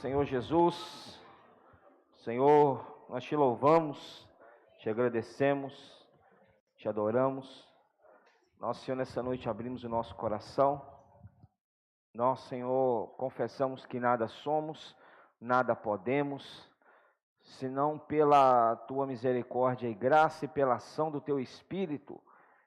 Senhor Jesus, Senhor, nós te louvamos, te agradecemos, te adoramos. Nós, Senhor, nessa noite abrimos o nosso coração. Nós, Senhor, confessamos que nada somos, nada podemos, senão pela tua misericórdia e graça e pela ação do teu Espírito,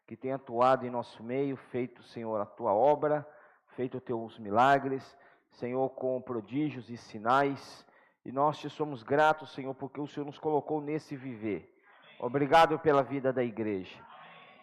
que tem atuado em nosso meio, feito, Senhor, a tua obra, feito os teus milagres, Senhor, com prodígios e sinais. E nós te somos gratos, Senhor, porque o Senhor nos colocou nesse viver. Obrigado pela vida da igreja.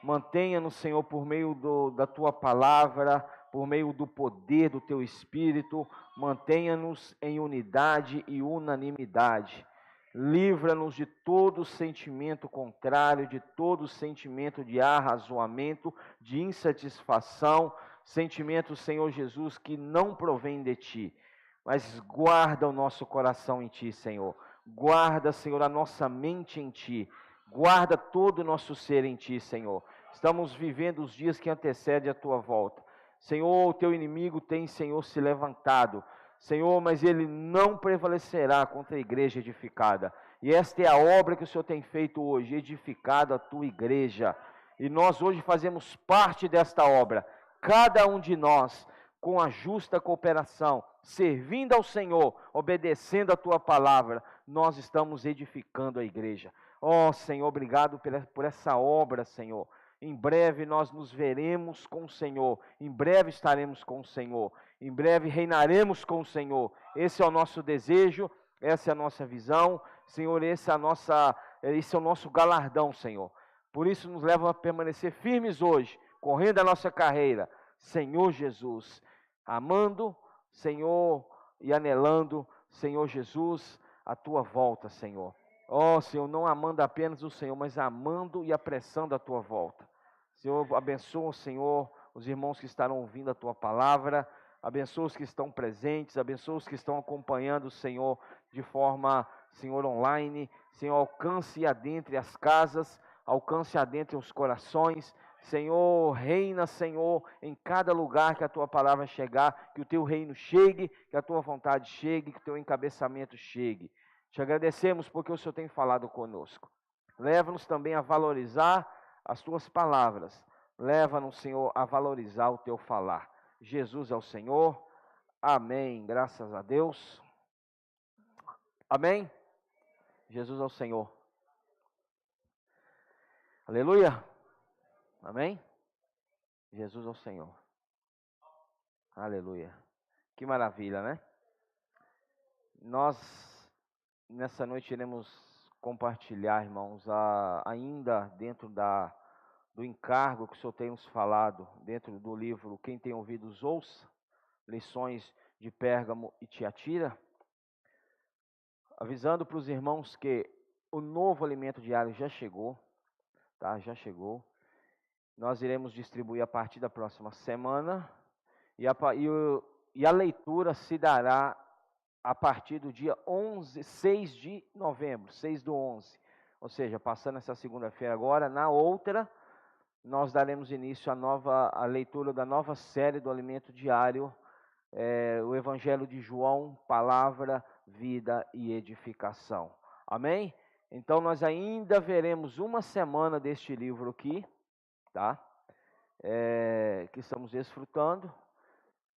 Mantenha-nos, Senhor, por meio da tua palavra, por meio do poder do teu Espírito. Mantenha-nos em unidade e unanimidade. Livra-nos de todo sentimento contrário, de todo sentimento de arrazoamento, de insatisfação, sentimentos, Senhor Jesus, que não provém de Ti. Mas guarda o nosso coração em Ti, Senhor. Guarda, Senhor, a nossa mente em Ti. Guarda todo o nosso ser em Ti, Senhor. Estamos vivendo os dias que antecedem a Tua volta. Senhor, o Teu inimigo tem, Senhor, se levantado. Senhor, mas ele não prevalecerá contra a igreja edificada. E esta é a obra que o Senhor tem feito hoje, edificado a tua igreja. E nós hoje fazemos parte desta obra. Cada um de nós, com a justa cooperação, servindo ao Senhor, obedecendo a tua palavra, nós estamos edificando a igreja. Ó Senhor, obrigado por essa obra, Senhor. Em breve nós nos veremos com o Senhor. Em breve estaremos com o Senhor. Em breve reinaremos com o Senhor. Esse é o nosso desejo, essa é a nossa visão. Senhor, esse é o nosso galardão, Senhor. Por isso nos leva a permanecer firmes hoje, correndo a nossa carreira. Senhor Jesus, amando, Senhor, e anelando, Senhor Jesus, a tua volta, Senhor. Ó Senhor, não amando apenas o Senhor, mas amando e apressando a tua volta. Senhor, abençoa, Senhor, os irmãos que estarão ouvindo a tua palavra. Abençoa os que estão presentes, abençoa os que estão acompanhando o Senhor de forma, Senhor, online. Senhor, alcance e adentre as casas, alcance e adentre os corações. Senhor, reina, Senhor, em cada lugar que a tua palavra chegar, que o teu reino chegue, que a tua vontade chegue, que o teu encabeçamento chegue. Te agradecemos porque o Senhor tem falado conosco. Leva-nos também a valorizar as tuas palavras. Leva-nos, Senhor, a valorizar o teu falar. Jesus é o Senhor. Amém. Graças a Deus. Amém. Jesus é o Senhor. Aleluia. Amém. Jesus é o Senhor. Aleluia. Que maravilha, né? Nós, nessa noite, iremos compartilhar, irmãos, ainda dentro do encargo que o Senhor tem nos falado, dentro do livro Quem Tem Ouvidos Ouça, lições de Pérgamo e Tiatira, avisando para os irmãos que o novo alimento diário já chegou, tá? Já chegou. Nós iremos distribuir a partir da próxima semana e a leitura se dará a partir do dia 6 de novembro, 6/11. Ou seja, passando essa segunda-feira agora, na outra, nós daremos início à leitura da nova série do Alimento Diário, o Evangelho de João, Palavra, Vida e Edificação. Amém? Então, nós ainda veremos uma semana deste livro aqui, tá? Que estamos desfrutando.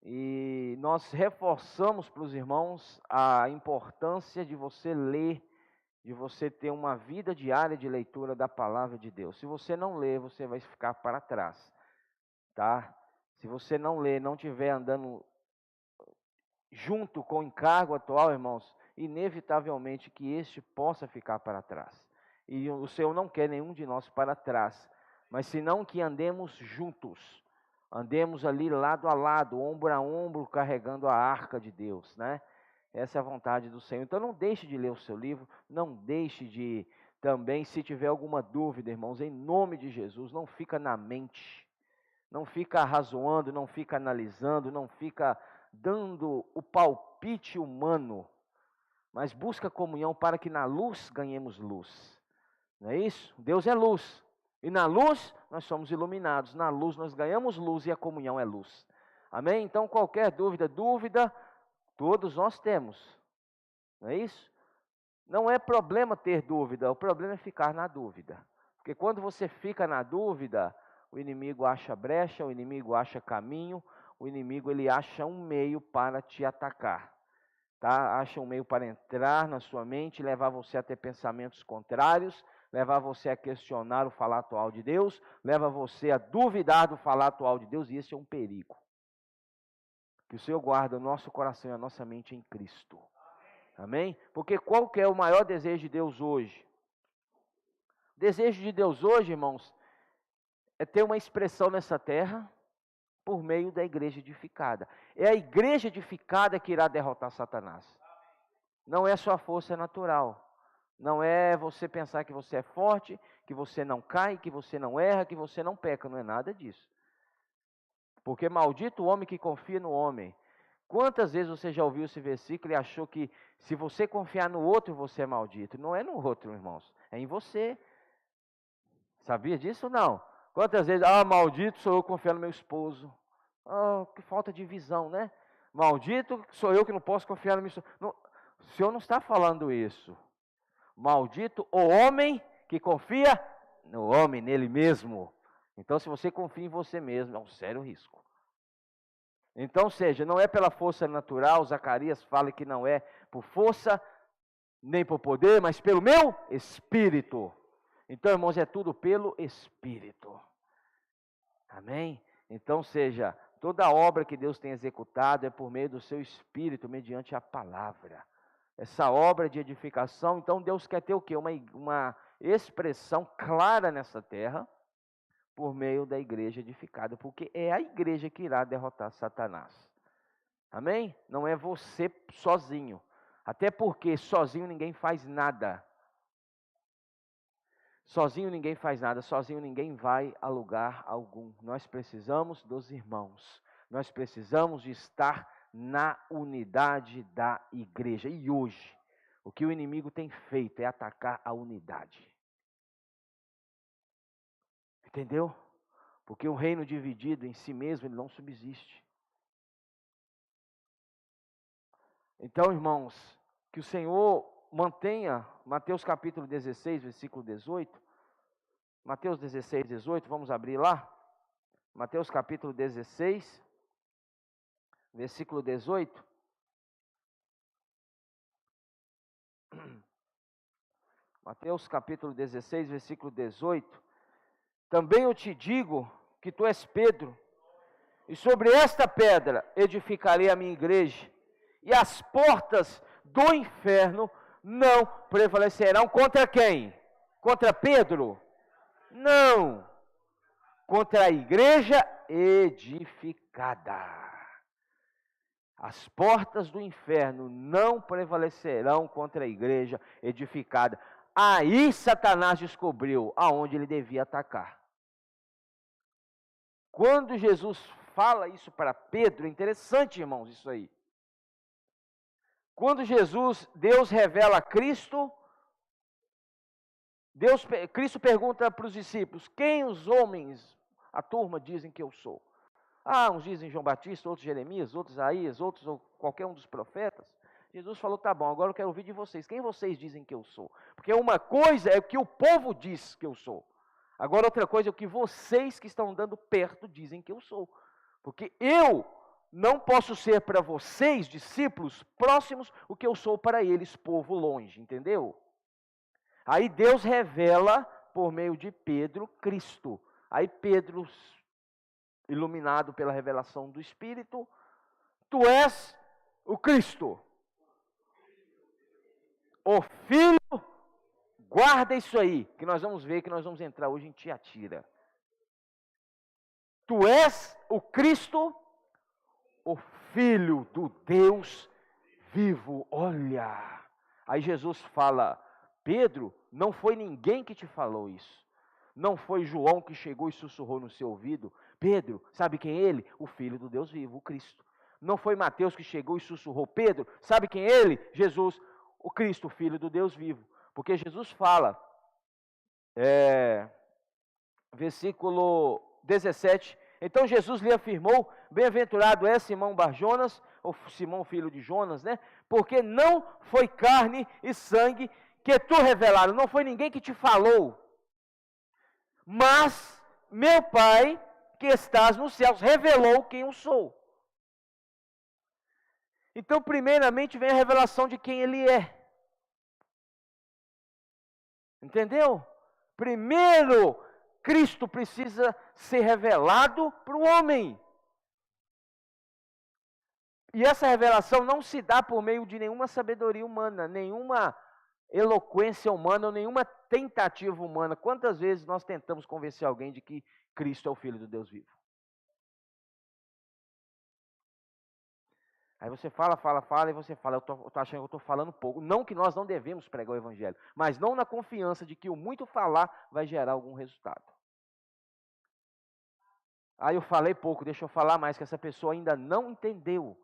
E nós reforçamos para os irmãos a importância de você ler, de você ter uma vida diária de leitura da palavra de Deus. Se você não ler, você vai ficar para trás, tá? Se você não ler, não estiver andando junto com o encargo atual, irmãos, inevitavelmente que este possa ficar para trás. E o Senhor não quer nenhum de nós para trás, mas senão que andemos juntos. Andemos ali lado a lado, ombro a ombro, carregando a arca de Deus, né? Essa é a vontade do Senhor. Então não deixe de ler o seu livro, não deixe de também, se tiver alguma dúvida, irmãos, em nome de Jesus, não fica na mente, não fica arrazoando, não fica analisando, não fica dando o palpite humano, mas busca comunhão para que na luz ganhemos luz. Não é isso? Deus é luz. E na luz nós somos iluminados, na luz nós ganhamos luz e a comunhão é luz. Amém? Então qualquer dúvida, todos nós temos. Não é isso? Não é problema ter dúvida, o problema é ficar na dúvida. Porque quando você fica na dúvida, o inimigo acha brecha, o inimigo acha caminho, o inimigo ele acha um meio para te atacar. Tá? Acha um meio para entrar na sua mente, levar você a ter pensamentos contrários, levar você a questionar o falar atual de Deus, leva você a duvidar do falar atual de Deus, e esse é um perigo. Que o Senhor guarda o nosso coração e a nossa mente em Cristo. Amém? Porque qual que é o maior desejo de Deus hoje? O desejo de Deus hoje, irmãos, é ter uma expressão nessa terra por meio da igreja edificada. É a igreja edificada que irá derrotar Satanás. Não é sua força natural. Não é você pensar que você é forte, que você não cai, que você não erra, que você não peca. Não é nada disso. Porque maldito o homem que confia no homem. Quantas vezes você já ouviu esse versículo e achou que se você confiar no outro, você é maldito? Não é no outro, irmãos. É em você. Sabia disso ou não? Quantas vezes, maldito sou eu confiar no meu esposo. Que falta de visão, né? Maldito sou eu que não posso confiar no meu esposo. Não, o Senhor não está falando isso. Maldito o homem que confia no homem, nele mesmo. Então, se você confia em você mesmo, é um sério risco. Então, seja, não é pela força natural, Zacarias fala que não é por força, nem por poder, mas pelo meu Espírito. Então, irmãos, é tudo pelo Espírito. Amém? Então, seja, toda obra que Deus tem executado é por meio do seu Espírito, mediante a palavra. Essa obra de edificação, então Deus quer ter o quê? Uma expressão clara nessa terra, por meio da igreja edificada, porque é a igreja que irá derrotar Satanás. Amém? Não é você sozinho. Até porque sozinho ninguém faz nada. Sozinho ninguém faz nada, sozinho ninguém vai a lugar algum. Nós precisamos dos irmãos. Nós precisamos de estar na unidade da igreja. E hoje, o que o inimigo tem feito é atacar a unidade. Entendeu? Porque um reino dividido em si mesmo, ele não subsiste. Então, irmãos, que o Senhor mantenha, Mateus capítulo 16, versículo 18. Mateus 16, 18, vamos abrir lá. Mateus capítulo 16, versículo 18. Mateus capítulo 16, versículo 18. Também eu te digo que tu és Pedro, e sobre esta pedra edificarei a minha igreja, e as portas do inferno não prevalecerão contra quem? Contra Pedro? Não, contra a igreja edificada. As portas do inferno não prevalecerão contra a igreja edificada. Aí Satanás descobriu aonde ele devia atacar. Quando Jesus fala isso para Pedro, é interessante, irmãos, isso aí. Quando Deus revela Cristo, Cristo pergunta para os discípulos, quem os homens, a turma, dizem que eu sou? Uns dizem João Batista, outros Jeremias, outros Isaías, outros ou qualquer um dos profetas. Jesus falou, tá bom, agora eu quero ouvir de vocês. Quem vocês dizem que eu sou? Porque uma coisa é o que o povo diz que eu sou. Agora outra coisa é o que vocês que estão andando perto dizem que eu sou. Porque eu não posso ser para vocês, discípulos próximos, o que eu sou para eles, povo longe, entendeu? Aí Deus revela, por meio de Pedro, Cristo. Aí Pedro, iluminado pela revelação do Espírito, tu és o Cristo. O Filho, guarda isso aí, que nós vamos ver, que nós vamos entrar hoje em Tiatira. Tu és o Cristo, o Filho do Deus vivo. Olha, aí Jesus fala, Pedro, não foi ninguém que te falou isso. Não foi João que chegou e sussurrou no seu ouvido. Pedro, sabe quem é ele? O Filho do Deus vivo, o Cristo. Não foi Mateus que chegou e sussurrou. Pedro, sabe quem é ele? Jesus, o Cristo, o Filho do Deus vivo. Porque Jesus fala, versículo 17, Então Jesus lhe afirmou: bem-aventurado é Simão Barjonas, ou Simão filho de Jonas, né? Porque não foi carne e sangue que tu revelaram, não foi ninguém que te falou, mas meu Pai que estás nos céus revelou quem eu sou. Então, primeiramente vem a revelação de quem ele é. Entendeu? Primeiro, Cristo precisa ser revelado para o homem. E essa revelação não se dá por meio de nenhuma sabedoria humana, nenhuma eloquência humana, ou nenhuma tentativa humana. Quantas vezes nós tentamos convencer alguém de que Cristo é o Filho do Deus vivo? Aí você fala, e você fala, eu tô achando que eu estou falando pouco. Não que nós não devemos pregar o Evangelho, mas não na confiança de que o muito falar vai gerar algum resultado. Aí eu falei pouco, deixa eu falar mais, que essa pessoa ainda não entendeu.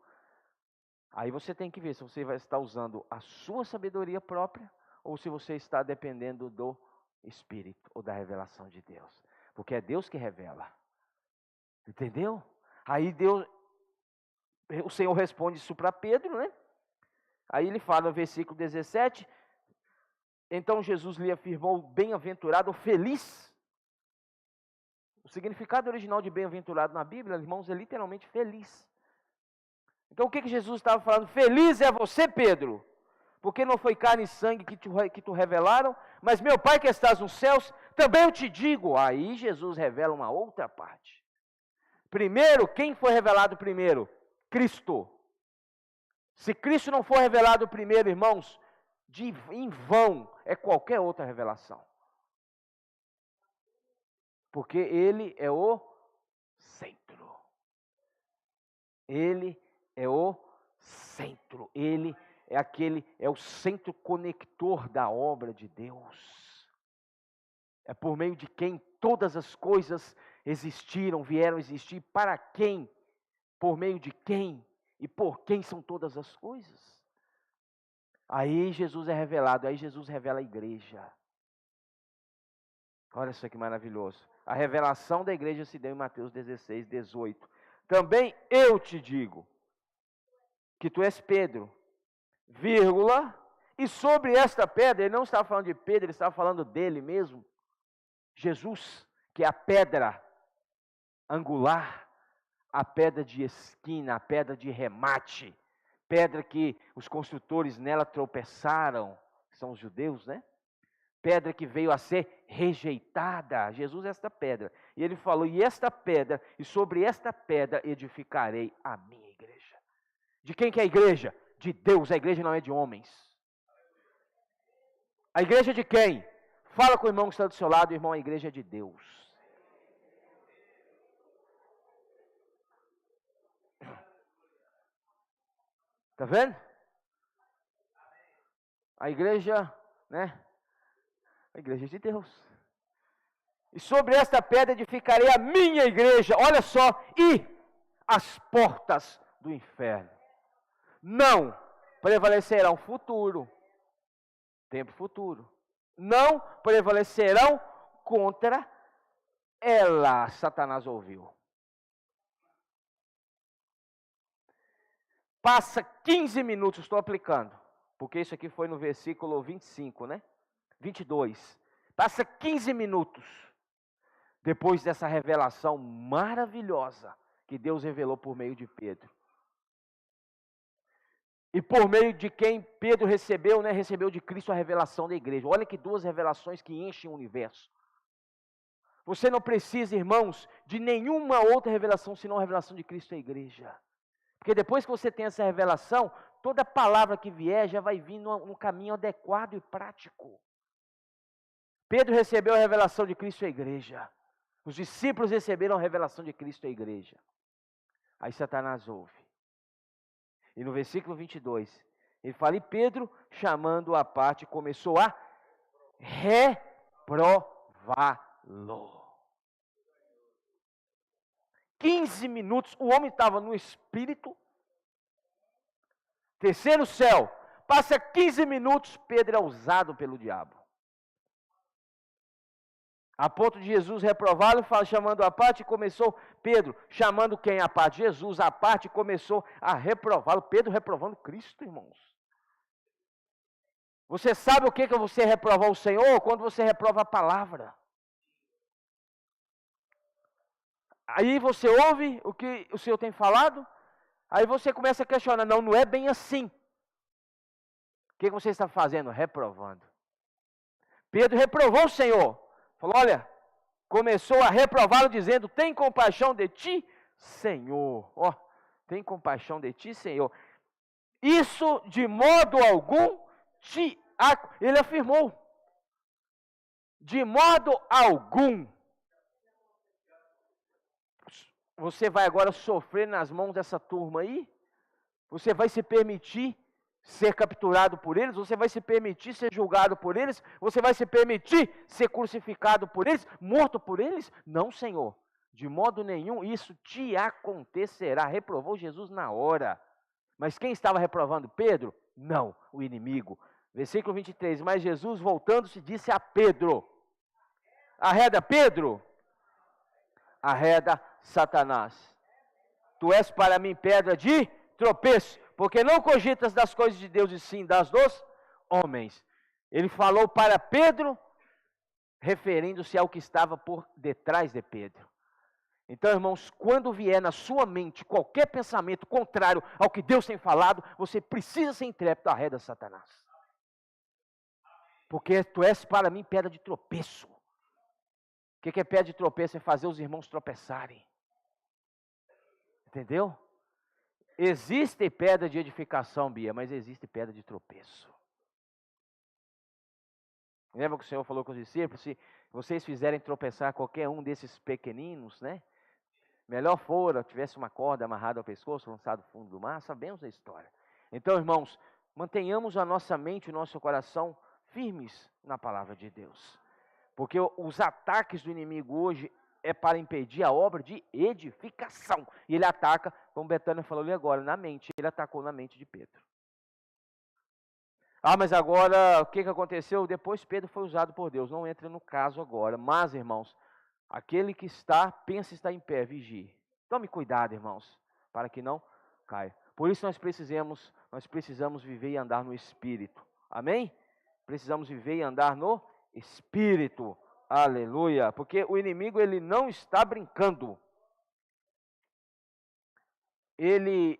Aí você tem que ver se você vai estar usando a sua sabedoria própria, ou se você está dependendo do Espírito, ou da revelação de Deus. Porque é Deus que revela. Entendeu? Aí o Senhor responde isso para Pedro, né? Aí ele fala no versículo 17, então Jesus lhe afirmou, bem-aventurado ou feliz. O significado original de bem-aventurado na Bíblia, irmãos, é literalmente feliz. Então o que Jesus estava falando? Feliz é você, Pedro, porque não foi carne e sangue que tu revelaram, mas meu Pai que estás nos céus, também eu te digo. Aí Jesus revela uma outra parte. Primeiro, quem foi revelado primeiro? Cristo. Se Cristo não for revelado primeiro, irmãos, em vão é qualquer outra revelação. Porque Ele é o centro. Ele é o centro. Ele é o centro conector da obra de Deus. É por meio de quem todas as coisas existiram, vieram existir. Para quem? Por meio de quem? E por quem são todas as coisas? Aí Jesus é revelado, aí Jesus revela a igreja. Olha só que maravilhoso. A revelação da igreja se deu em Mateus 16, 18. Também eu te digo que tu és Pedro, vírgula, e sobre esta pedra, ele não estava falando de Pedro, ele estava falando dele mesmo, Jesus, que é a pedra angular, a pedra de esquina, a pedra de remate, pedra que os construtores nela tropeçaram, que são os judeus, né? Pedra que veio a ser rejeitada. Jesus é esta pedra. E ele falou, e esta pedra, e sobre esta pedra edificarei a minha igreja. De quem que é a igreja? De Deus. A igreja não é de homens. A igreja é de quem? Fala com o irmão que está do seu lado, irmão, a igreja é de Deus. Está vendo? A igreja, né? A igreja de Deus. E sobre esta pedra edificarei a minha igreja. Olha só. E as portas do inferno não prevalecerão. Futuro. Tempo futuro. Não prevalecerão contra ela. Satanás ouviu. Passa 15 minutos, estou aplicando. Porque isso aqui foi no versículo 25, né? 22. Passa 15 minutos depois dessa revelação maravilhosa que Deus revelou por meio de Pedro. E por meio de quem Pedro recebeu, né? Recebeu de Cristo a revelação da igreja. Olha que duas revelações que enchem o universo. Você não precisa, irmãos, de nenhuma outra revelação senão a revelação de Cristo à igreja. Porque depois que você tem essa revelação, toda palavra que vier já vai vir num caminho adequado e prático. Pedro recebeu a revelação de Cristo à igreja. Os discípulos receberam a revelação de Cristo à igreja. Aí Satanás ouve. E no versículo 22, ele fala, e Pedro, chamando-o à parte, começou a reprová-lo. 15 minutos, o homem estava no espírito. Terceiro céu, passa 15 minutos, Pedro é usado pelo diabo. A ponto de Jesus reprová-lo, chamando à parte, começou Pedro, chamando quem à parte? Jesus à parte, começou a reprová-lo. Pedro reprovando Cristo, irmãos. Você sabe o que você reprovar o Senhor? Quando você reprova a palavra. Aí você ouve o que o Senhor tem falado, aí você começa a questionar, não é bem assim. O que você está fazendo? Reprovando. Pedro reprovou o Senhor. Falou, olha, começou a reprová-lo dizendo, tem compaixão de ti, Senhor. Ó, tem compaixão de ti, Senhor. Isso de modo algum ele afirmou. De modo algum. Você vai agora sofrer nas mãos dessa turma aí? Você vai se permitir ser capturado por eles? Você vai se permitir ser julgado por eles? Você vai se permitir ser crucificado por eles? Morto por eles? Não, Senhor. De modo nenhum isso te acontecerá. Reprovou Jesus na hora. Mas quem estava reprovando Pedro? Não, o inimigo. Versículo 23. Mas Jesus, voltando-se, disse a Pedro: arreda, Pedro, arreda, Satanás. Tu és para mim pedra de tropeço, porque não cogitas das coisas de Deus, e sim das dos homens. Ele falou para Pedro, referindo-se ao que estava por detrás de Pedro. Então, irmãos, quando vier na sua mente qualquer pensamento contrário ao que Deus tem falado, você precisa ser intrépido, arreda, Satanás. Porque tu és para mim pedra de tropeço. O que é pedra de tropeço? É fazer os irmãos tropeçarem. Entendeu? Existe pedra de edificação, Bia, mas existe pedra de tropeço. Lembra que o Senhor falou com os discípulos? Se vocês fizerem tropeçar qualquer um desses pequeninos, né? Melhor fora, tivesse uma corda amarrada ao pescoço, lançado no fundo do mar, sabemos a história. Então, irmãos, mantenhamos a nossa mente e o nosso coração firmes na palavra de Deus. Porque os ataques do inimigo hoje é para impedir a obra de edificação. E ele ataca, como Betânia falou ali agora, na mente. Ele atacou na mente de Pedro. Ah, mas agora, o que aconteceu? Depois Pedro foi usado por Deus. Não entra no caso agora. Mas, irmãos, aquele que pensa estar em pé, vigie. Tome cuidado, irmãos, para que não caia. Por isso nós precisamos viver e andar no Espírito. Amém? Precisamos viver e andar no Espírito. Aleluia. Porque o inimigo, ele não está brincando. Ele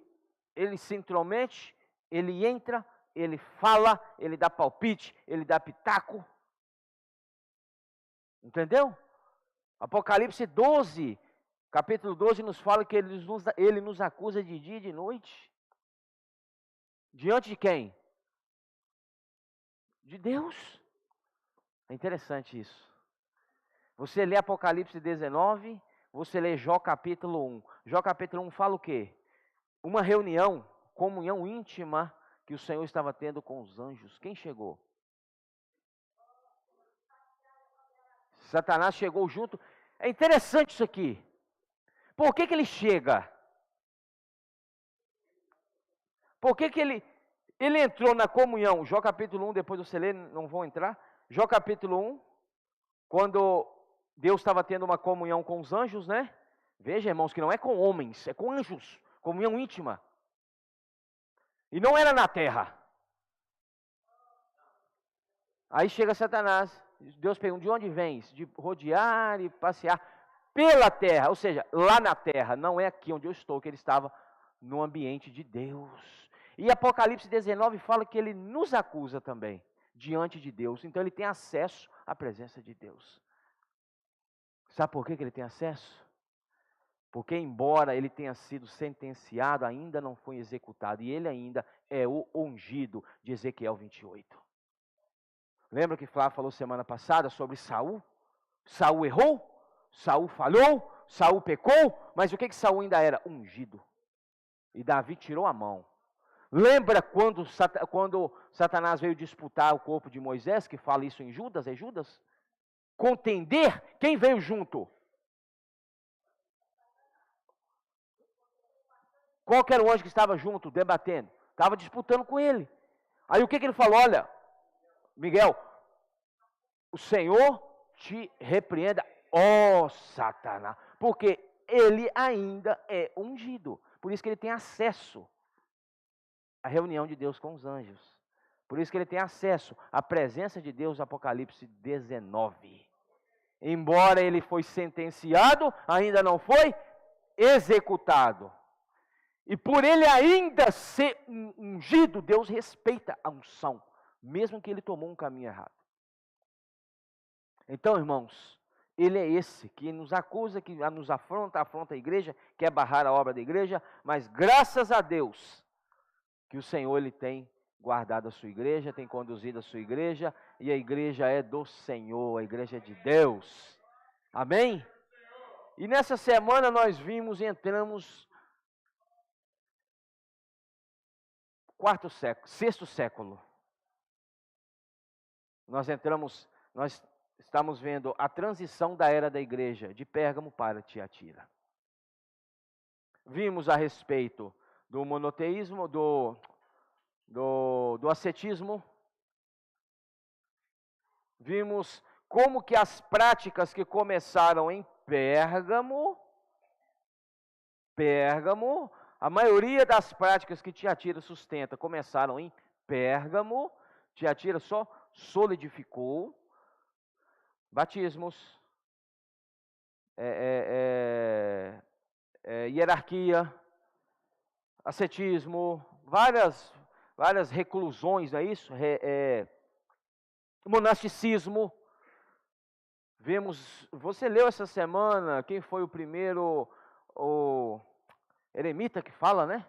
se intromete, ele entra, ele fala, ele dá palpite, ele dá pitaco. Entendeu? Apocalipse 12, capítulo 12, nos fala que ele nos acusa de dia e de noite. Diante de quem? De Deus. É interessante isso. Você lê Apocalipse 19, você lê Jó capítulo 1. Jó capítulo 1 fala o quê? Uma reunião, comunhão íntima que o Senhor estava tendo com os anjos. Quem chegou? Satanás chegou junto. É interessante isso aqui. Por que ele chega? Por que ele entrou na comunhão? Jó capítulo 1, depois você lê, não vão entrar. Jó capítulo 1, quando Deus estava tendo uma comunhão com os anjos, né? Veja, irmãos, que não é com homens, é com anjos. Comunhão íntima. E não era na terra. Aí chega Satanás. Deus pergunta, de onde vens? De rodear e passear pela terra. Ou seja, lá na terra. Não é aqui onde eu estou, que ele estava no ambiente de Deus. E Apocalipse 19 fala que ele nos acusa também diante de Deus. Então ele tem acesso à presença de Deus. Sabe por que ele tem acesso? Porque embora ele tenha sido sentenciado, ainda não foi executado. E ele ainda é o ungido de Ezequiel 28. Lembra que Flávio falou semana passada sobre Saul? Saul errou, Saul falhou, Saul pecou, mas o que Saul ainda era? Ungido. E Davi tirou a mão. Lembra quando Satanás veio disputar o corpo de Moisés, que fala isso em Judas? É Judas? Contender, quem veio junto? Qual que era o anjo que estava junto, debatendo? Estava disputando com ele. Aí o que ele falou? Olha, Miguel, o Senhor te repreenda, ó Satanás. Porque ele ainda é ungido. Por isso que ele tem acesso à reunião de Deus com os anjos. Por isso que ele tem acesso à presença de Deus, Apocalipse 19. Embora ele foi sentenciado, ainda não foi executado. E por ele ainda ser ungido, Deus respeita a unção, mesmo que ele tomou um caminho errado. Então, irmãos, ele é esse que nos acusa, que nos afronta a igreja, quer barrar a obra da igreja, mas graças a Deus que o Senhor ele tem guardado a sua igreja, tem conduzido a sua igreja, e a igreja é do Senhor, a igreja é de Deus. Amém? E nessa semana nós vimos e entramos sexto século. Nós estamos vendo a transição da era da igreja, de Pérgamo para Tiatira. Vimos a respeito do monoteísmo, do ascetismo. Vimos como que as práticas que começaram em Pérgamo, a maioria das práticas que Tiatira sustenta começaram em Pérgamo. Tiatira só solidificou batismos, hierarquia, ascetismo, várias reclusões, não é isso? Monasticismo. Você leu essa semana quem foi o primeiro, o eremita que fala, né?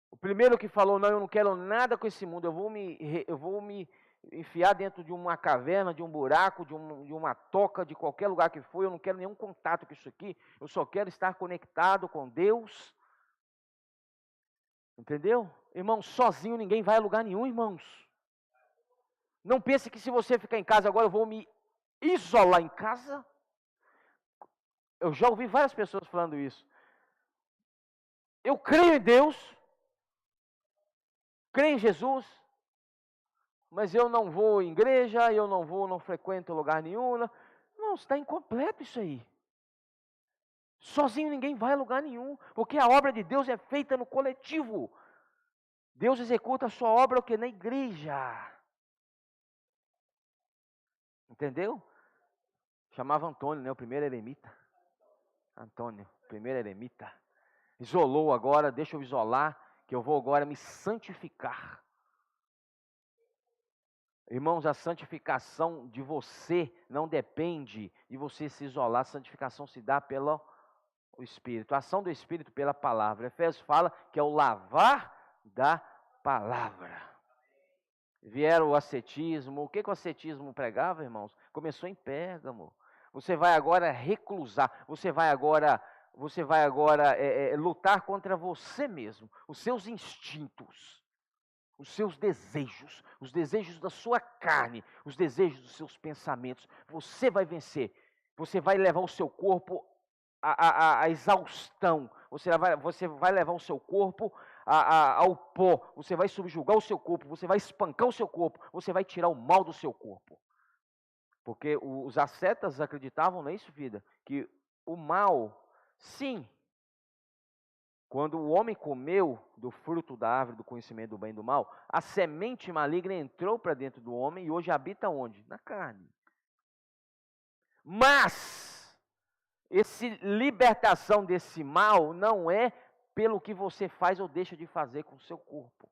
O primeiro que falou, não, eu não quero nada com esse mundo, eu vou me enfiar dentro de uma caverna, de um buraco, de uma toca, de qualquer lugar que for, eu não quero nenhum contato com isso aqui, eu só quero estar conectado com Deus. Entendeu? Irmãos, sozinho ninguém vai a lugar nenhum, irmãos. Não pense que se você ficar em casa agora, eu vou me isolar em casa. Eu já ouvi várias pessoas falando isso. Eu creio em Deus, creio em Jesus, mas eu não vou em igreja, não frequento lugar nenhum. Não, está incompleto isso aí. Sozinho ninguém vai a lugar nenhum, porque a obra de Deus é feita no coletivo. Deus executa a sua obra o que? Na igreja. Entendeu? Chamava Antônio, né? O primeiro eremita. Antônio, primeiro eremita. Isolou agora, deixa eu isolar, que eu vou agora me santificar. Irmãos, a santificação de você não depende de você se isolar. A santificação se dá pelo Espírito. A ação do Espírito pela palavra. Efésios fala que é o lavar da palavra. Vieram o ascetismo. O que o ascetismo pregava, irmãos? Começou em Pérgamo. Você vai agora reclusar. Você vai agora lutar contra você mesmo. Os seus instintos. Os seus desejos, os desejos da sua carne, os desejos dos seus pensamentos. Você vai vencer. Você vai levar o seu corpo à exaustão. Você vai levar o seu corpo ao pó. Você vai subjugar o seu corpo. Você vai espancar o seu corpo. Você vai tirar o mal do seu corpo. Porque os ascetas acreditavam, não é isso, vida? Que o mal, sim, quando o homem comeu do fruto da árvore do conhecimento do bem e do mal, a semente maligna entrou para dentro do homem e hoje habita onde? Na carne. Mas, essa libertação desse mal não é pelo que você faz ou deixa de fazer com o seu corpo.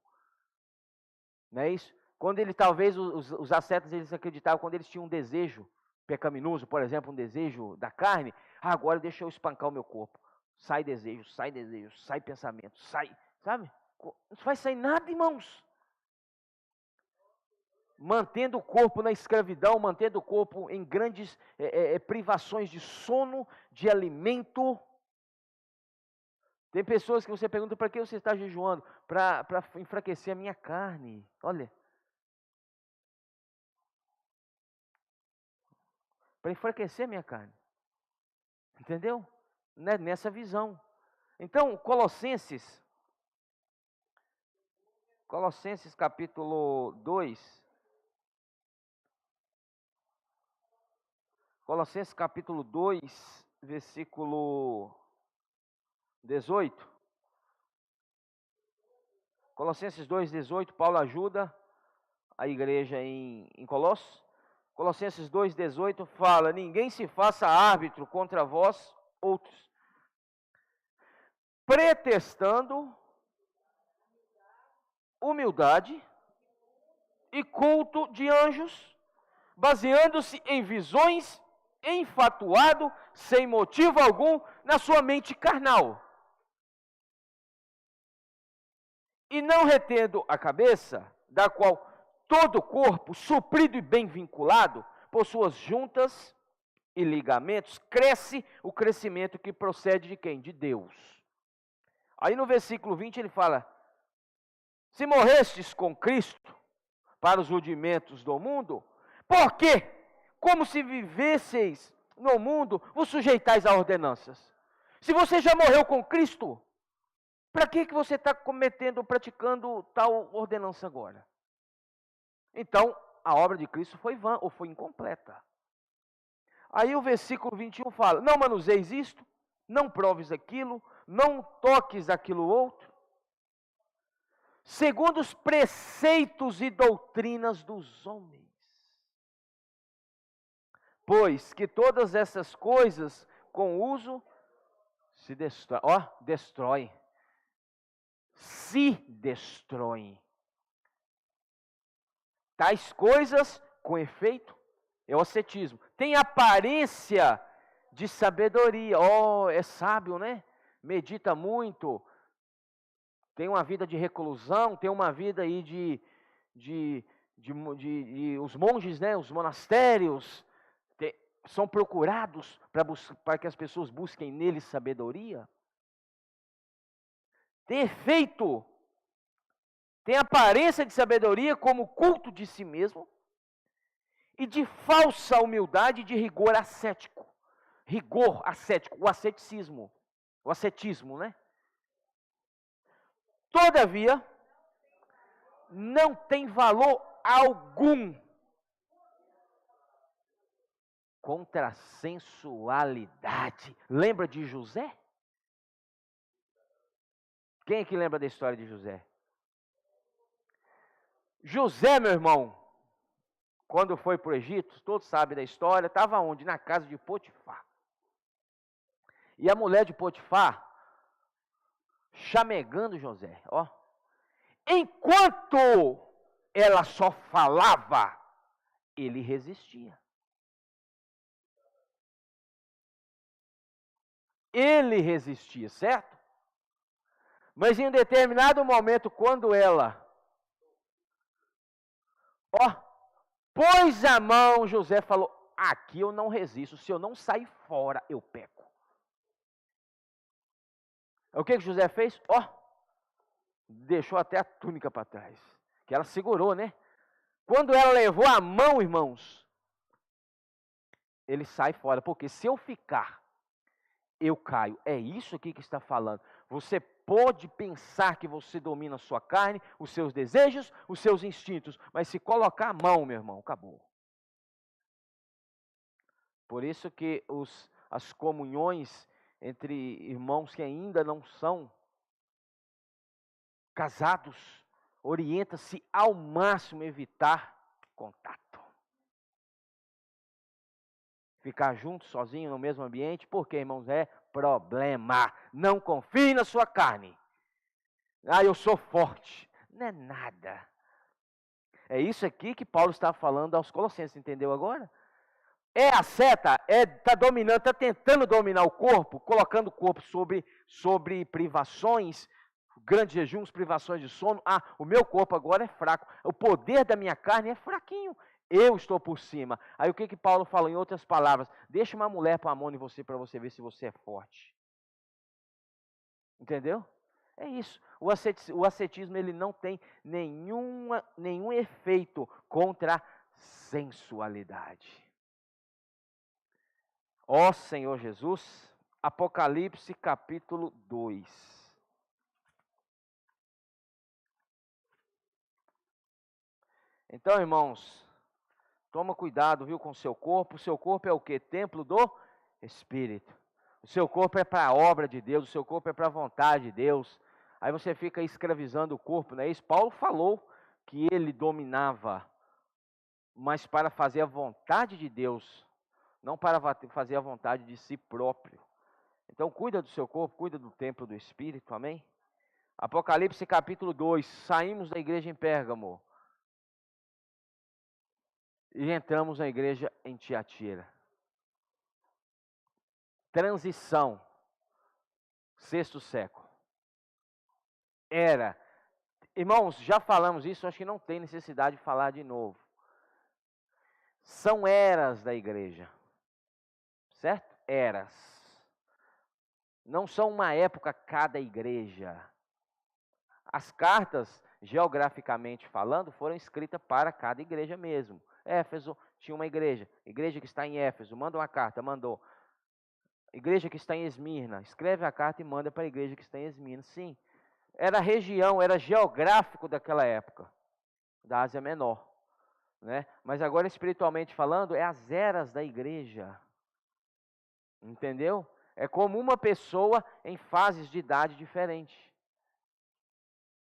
Não é isso? Quando talvez os ascetas, eles acreditavam, quando eles tinham um desejo pecaminoso, por exemplo, um desejo da carne, agora deixa eu espancar o meu corpo. Sai desejo, sai pensamento, sai, sabe? Não vai sair nada, irmãos. Mantendo o corpo na escravidão, mantendo o corpo em grandes privações de sono, de alimento. Tem pessoas que você pergunta, para que você está jejuando? Para enfraquecer a minha carne. Olha. Para enfraquecer a minha carne. Entendeu? Nessa visão. Então, Colossenses capítulo 2. Colossenses capítulo 2, versículo 18. Colossenses 2, 18, Paulo ajuda a igreja em Colossos. Colossenses 2, 18 fala: ninguém se faça árbitro contra vós outros, pretextando humildade e culto de anjos, baseando-se em visões, enfatuado, sem motivo algum, na sua mente carnal. E não retendo a cabeça, da qual todo o corpo, suprido e bem vinculado, por suas juntas e ligamentos, cresce o crescimento que procede de quem? De Deus. Aí no versículo 20 ele fala: se morrestes com Cristo para os rudimentos do mundo, por quê? Como se vivesseis no mundo, vos sujeitais a ordenanças. Se você já morreu com Cristo, para que você está praticando tal ordenança agora? Então, a obra de Cristo foi vã ou foi incompleta. Aí o versículo 21 fala: não manuseis isto, não proves aquilo, não toques aquilo outro, segundo os preceitos e doutrinas dos homens. Pois que todas essas coisas, com uso, se destroem. Se destroem. Tais coisas, com efeito, é o ascetismo. Tem aparência de sabedoria. É sábio, né? Medita muito. Tem uma vida de reclusão, tem uma vida aí de os monges, né? Os monastérios são procurados para que as pessoas busquem nele sabedoria. Tem efeito, tem aparência de sabedoria como culto de si mesmo e de falsa humildade, de rigor ascético. Rigor ascético, o ascetismo, né? Todavia, não tem valor algum contra a sensualidade. Lembra de José? Quem é que lembra da história de José? José, meu irmão, quando foi para o Egito, todos sabem da história, estava onde? Na casa de Potifar. E a mulher de Potifar, chamegando José, enquanto ela só falava, ele resistia. Ele resistia, certo? Mas em um determinado momento, quando ela pôs a mão, José falou: aqui eu não resisto, se eu não sair fora, eu peco. O que José fez? Deixou até a túnica para trás, que ela segurou, né? Quando ela levou a mão, irmãos, ele sai fora, porque se eu ficar, eu caio. É isso aqui que está falando. Você pode pensar que você domina a sua carne, os seus desejos, os seus instintos, mas se colocar a mão, meu irmão, acabou. Por isso que as comunhões entre irmãos que ainda não são casados, orienta-se ao máximo evitar contato. Ficar junto, sozinho, no mesmo ambiente, porque, irmãos, é problema. Não confie na sua carne. Eu sou forte. Não é nada. É isso aqui que Paulo está falando aos Colossenses, entendeu agora? A seta, está dominando, está tentando dominar o corpo, colocando o corpo sobre privações, grandes jejuns, privações de sono. O meu corpo agora é fraco. O poder da minha carne é fraquinho. Eu estou por cima. Aí o que Paulo fala em outras palavras? Deixa uma mulher pôr a mão em você para você ver se você é forte. Entendeu? É isso. O ascetismo ele não tem nenhum efeito contra a sensualidade. Senhor Jesus, Apocalipse capítulo 2. Então, irmãos, Toma cuidado, viu, com o seu corpo. O seu corpo é o quê? Templo do Espírito. O seu corpo é para a obra de Deus, o seu corpo é para a vontade de Deus. Aí você fica escravizando o corpo, não é isso? Paulo falou que ele dominava, mas para fazer a vontade de Deus, não para fazer a vontade de si próprio. Então cuida do seu corpo, cuida do templo do Espírito, amém? Apocalipse capítulo 2, saímos da igreja em Pérgamo e entramos na igreja em Tiatira. Transição, sexto século. Era, irmãos, já falamos isso, acho que não tem necessidade de falar de novo. São eras da igreja, certo? Eras. Não são uma época cada igreja. As cartas, geograficamente falando, foram escritas para cada igreja mesmo. Éfeso tinha uma igreja que está em Éfeso, manda uma carta, mandou. Igreja que está em Esmirna, escreve a carta e manda para a igreja que está em Esmirna. Sim, era região, era geográfico daquela época, da Ásia Menor. Né? Mas agora, espiritualmente falando, é as eras da igreja. Entendeu? É como uma pessoa em fases de idade diferentes.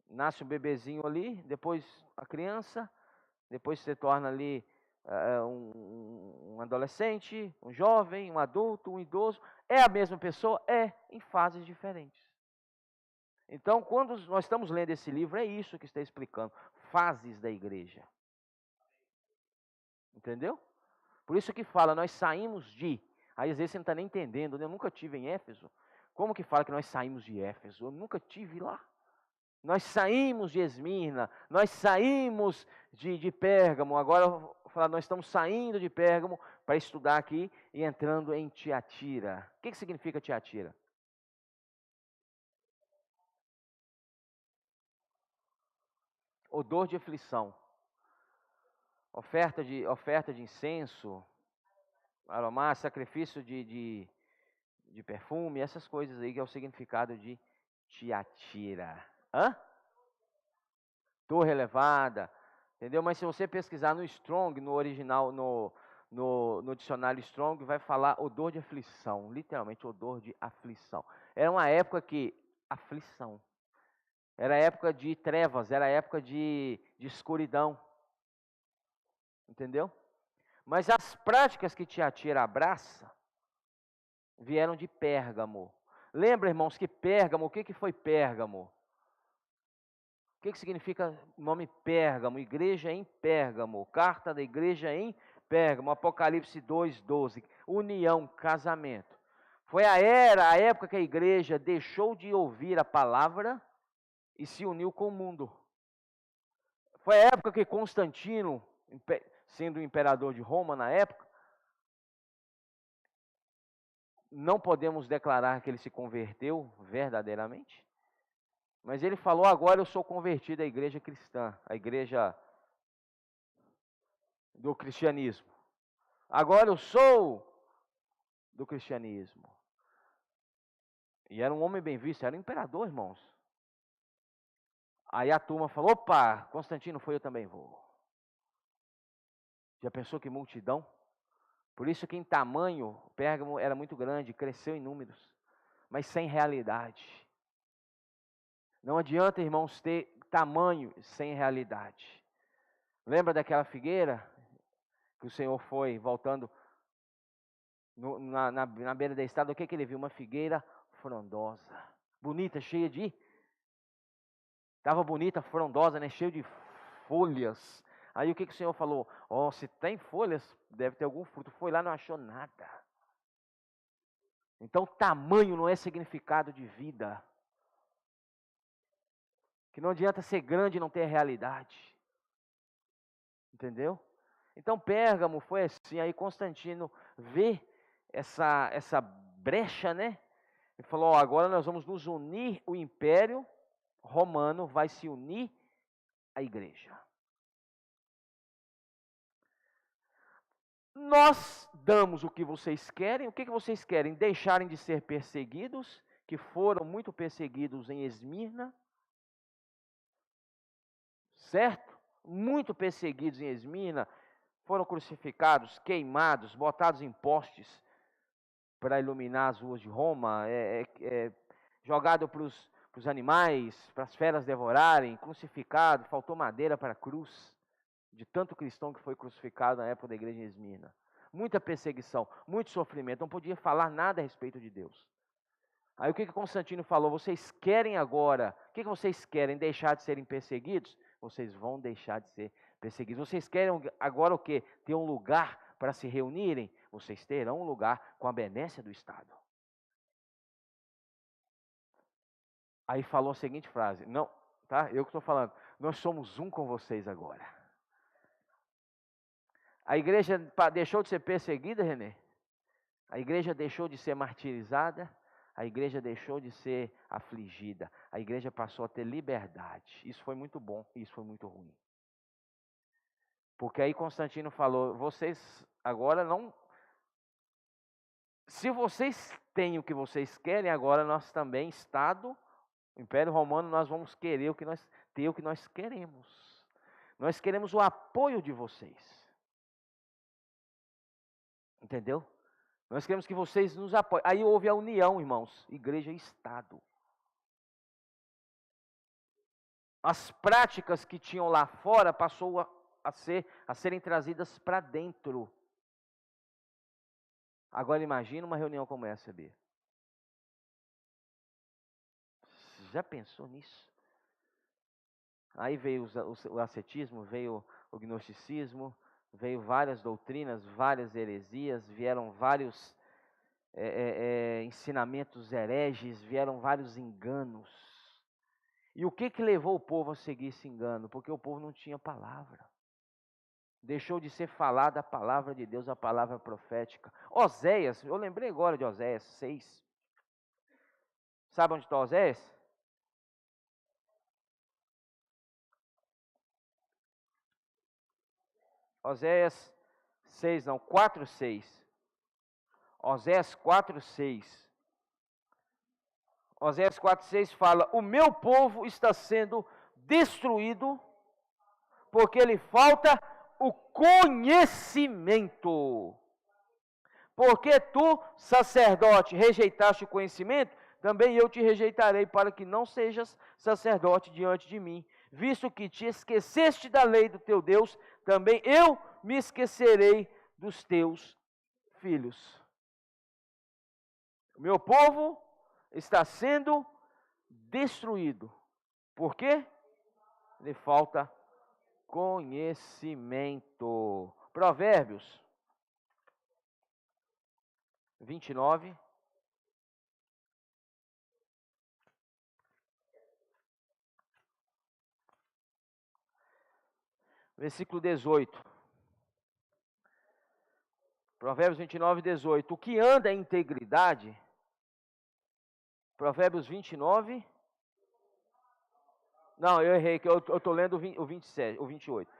Nasce um bebezinho ali, depois a criança, depois se torna ali um adolescente, um jovem, um adulto, um idoso. É a mesma pessoa? É, em fases diferentes. Então, quando nós estamos lendo esse livro, é isso que está explicando. Fases da igreja. Entendeu? Por isso que fala, nós saímos de... Aí às vezes você não está nem entendendo, né? Eu nunca tive em Éfeso. Como que fala que nós saímos de Éfeso? Eu nunca tive lá. Nós saímos de Esmirna, nós saímos de Pérgamo. Agora eu vou falar, nós estamos saindo de Pérgamo para estudar aqui e entrando em Tiatira. O que significa Tiatira? Odor de aflição. Oferta de incenso, aromar, sacrifício de perfume, essas coisas aí que é o significado de Tiatira. Hã? Torre elevada, entendeu? Mas se você pesquisar no Strong, no original, no dicionário Strong, vai falar odor de aflição, literalmente odor de aflição. Era uma época que, aflição, era época de trevas, era época de escuridão, entendeu? Mas as práticas que Tiatira abraça vieram de Pérgamo. Lembra, irmãos, que Pérgamo, o que foi Pérgamo? O que significa o nome Pérgamo? Igreja em Pérgamo, carta da igreja em Pérgamo, Apocalipse 2:12, união, casamento. Foi a época que a igreja deixou de ouvir a palavra e se uniu com o mundo. Foi a época que Constantino, sendo o imperador de Roma na época, não podemos declarar que ele se converteu verdadeiramente, mas ele falou: agora eu sou convertido à igreja cristã, à igreja do cristianismo. Agora eu sou do cristianismo. E era um homem bem visto, era um imperador, irmãos. Aí a turma falou: opa, Constantino foi, eu também vou. Já pensou que multidão? Por isso que em tamanho, Pérgamo era muito grande, cresceu em números, mas sem realidade. Não adianta, irmãos, ter tamanho sem realidade. Lembra daquela figueira que o Senhor foi voltando na beira da estrada? O que ele viu? Uma figueira frondosa, bonita, cheia de... Estava bonita, frondosa, né? Cheia de folhas. Aí o que o Senhor falou? Ó, se tem folhas, deve ter algum fruto. Foi lá, não achou nada. Então, tamanho não é significado de vida. Que não adianta ser grande e não ter realidade. Entendeu? Então, Pérgamo foi assim. Aí Constantino vê essa brecha, né? E falou: ó, agora nós vamos nos unir, o Império Romano vai se unir à igreja. Nós damos o que vocês querem. O que vocês querem? Deixarem de ser perseguidos, que foram muito perseguidos em Esmirna, certo? Muito perseguidos em Esmirna, foram crucificados, queimados, botados em postes para iluminar as ruas de Roma, jogado para os animais, para as feras devorarem, crucificado, faltou madeira para a cruz, de tanto cristão que foi crucificado na época da igreja em Esmirna. Muita perseguição, muito sofrimento, não podia falar nada a respeito de Deus. Aí o que Constantino falou? Vocês querem agora, o que vocês querem? Deixar de serem perseguidos? Vocês vão deixar de ser perseguidos. Vocês querem agora o quê? Ter um lugar para se reunirem? Vocês terão um lugar com a benécia do Estado. Aí falou a seguinte frase, não, tá? Eu que estou falando, nós somos um com vocês agora. A igreja deixou de ser perseguida, Renê? A igreja deixou de ser martirizada? A igreja deixou de ser afligida. A igreja passou a ter liberdade. Isso foi muito bom, isso foi muito ruim. Porque aí Constantino falou, vocês agora não... Se vocês têm o que vocês querem, agora nós também, Estado, Império Romano, nós vamos querer ter o que nós queremos. Nós queremos o apoio de vocês. Entendeu? Nós queremos que vocês nos apoiem. Aí houve a união, irmãos, igreja e Estado. As práticas que tinham lá fora passou a serem trazidas para dentro. Agora imagina uma reunião como essa, B. Já pensou nisso? Aí veio o ascetismo, veio o gnosticismo, veio várias doutrinas, várias heresias, vieram vários ensinamentos hereges, vieram vários enganos. E o que levou o povo a seguir esse engano? Porque o povo não tinha palavra. Deixou de ser falada a palavra de Deus, a palavra profética. Oséias, eu lembrei agora de Oséias 6. Sabe onde está Oséias? Oséias 6, não, 4:6. Oséias 4:6. Oséias 4:6 fala: o meu povo está sendo destruído porque lhe falta o conhecimento. Porque tu, sacerdote, rejeitaste o conhecimento, também eu te rejeitarei, para que não sejas sacerdote diante de mim. Visto que te esqueceste da lei do teu Deus, também eu me esquecerei dos teus filhos. O meu povo está sendo destruído. Por quê? Lhe falta conhecimento. Provérbios 29. Versículo 18. Provérbios 29, 18. O que anda em integridade. Provérbios 29. Não, eu errei, que eu estou lendo o 27, o 28.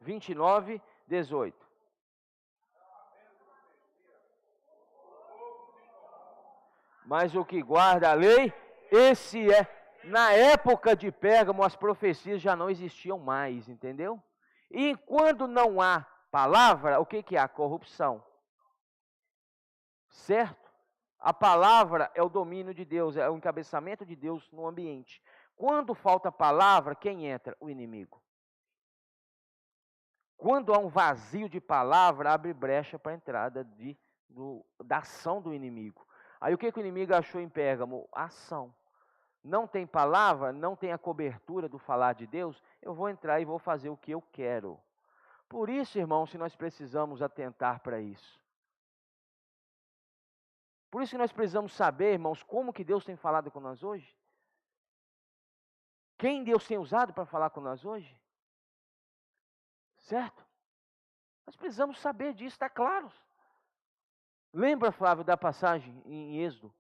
29, 18. Mas o que guarda a lei, esse é. Na época de Pérgamo, as profecias já não existiam mais, entendeu? E quando não há palavra, o que há? Corrupção. Certo? A palavra é o domínio de Deus, é o encabeçamento de Deus no ambiente. Quando falta palavra, quem entra? O inimigo. Quando há um vazio de palavra, abre brecha para a entrada da ação do inimigo. Aí o que o inimigo achou em Pérgamo? Ação. Não tem palavra, não tem a cobertura do falar de Deus, eu vou entrar e vou fazer o que eu quero. Por isso, irmãos, se nós precisamos atentar para isso. Por isso que nós precisamos saber, irmãos, como que Deus tem falado com nós hoje. Quem Deus tem usado para falar com nós hoje? Certo? Nós precisamos saber disso, está claro. Lembra, Flávio, da passagem em Êxodo?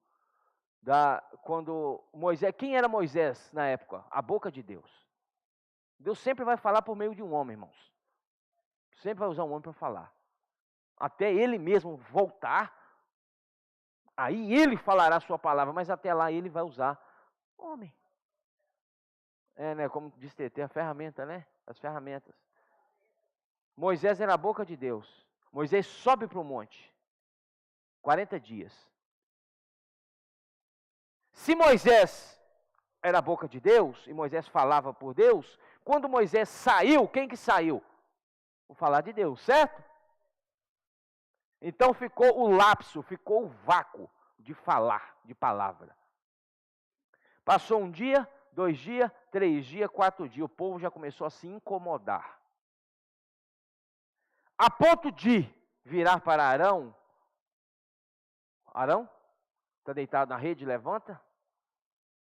Quando Moisés, quem era Moisés na época? A boca de Deus. Deus sempre vai falar por meio de um homem, irmãos. Sempre vai usar um homem para falar. Até ele mesmo voltar, aí ele falará a sua palavra, mas até lá ele vai usar homem. Né? Como diz TT, a ferramenta, né? As ferramentas. Moisés era a boca de Deus. Moisés sobe para o monte. 40 dias. Se Moisés era a boca de Deus, e Moisés falava por Deus, quando Moisés saiu, quem que saiu? O falar de Deus, certo? Então ficou o lapso, ficou o vácuo de falar, de palavra. Passou um dia, 2 dias, 3 dias, 4 dias, o povo já começou a se incomodar. A ponto de virar para Arão. Arão, está deitado na rede, levanta.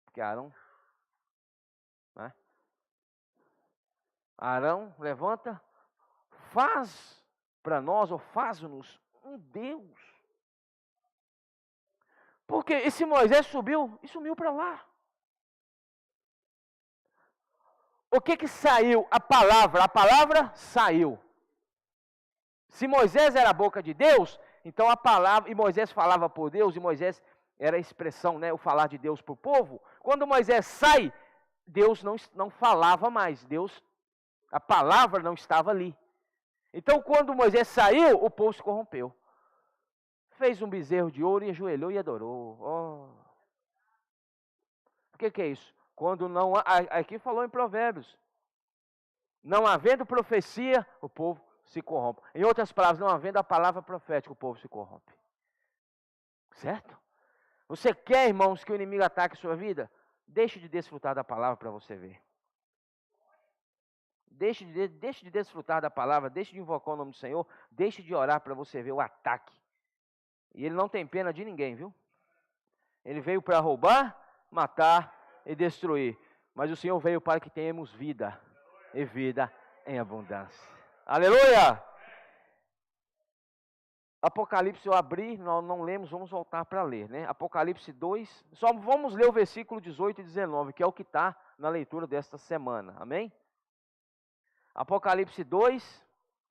Porque Arão, né? Arão, levanta, faz para nós, ou faz-nos um Deus. Porque esse Moisés subiu e sumiu para lá. O que saiu? A palavra saiu. Se Moisés era a boca de Deus, então a palavra, e Moisés falava por Deus, e Moisés era a expressão, né, o falar de Deus para o povo. Quando Moisés sai, Deus não falava mais, a palavra não estava ali. Então quando Moisés saiu, o povo se corrompeu. Fez um bezerro de ouro e ajoelhou e adorou. Oh. O que é isso? Quando não, aqui falou em Provérbios, não havendo profecia, o povo se corrompe. Em outras palavras, não havendo a palavra profética, o povo se corrompe. Certo? Você quer, irmãos, que o inimigo ataque a sua vida? Deixe de desfrutar da palavra para você ver. Deixe de desfrutar da palavra, deixe de invocar o nome do Senhor, deixe de orar para você ver o ataque. E ele não tem pena de ninguém, viu? Ele veio para roubar, matar e destruir. Mas o Senhor veio para que tenhamos vida, e vida em abundância. Aleluia! Apocalipse eu abri, nós não lemos, vamos voltar para ler, né? Apocalipse 2, só vamos ler o versículo 18 e 19, que é o que está na leitura desta semana, amém? Apocalipse 2,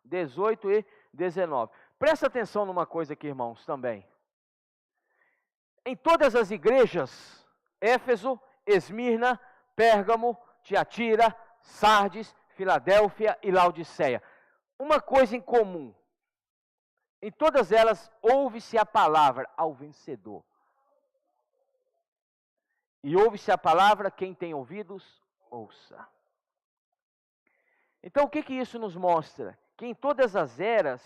18 e 19. Presta atenção numa coisa aqui, irmãos, também. Em todas as igrejas, Éfeso, Esmirna, Pérgamo, Tiatira, Sardes, Filadélfia e Laodiceia, uma coisa em comum. Em todas elas, ouve-se a palavra ao vencedor. E ouve-se a palavra, quem tem ouvidos, ouça. Então, o que isso nos mostra? Que em todas as eras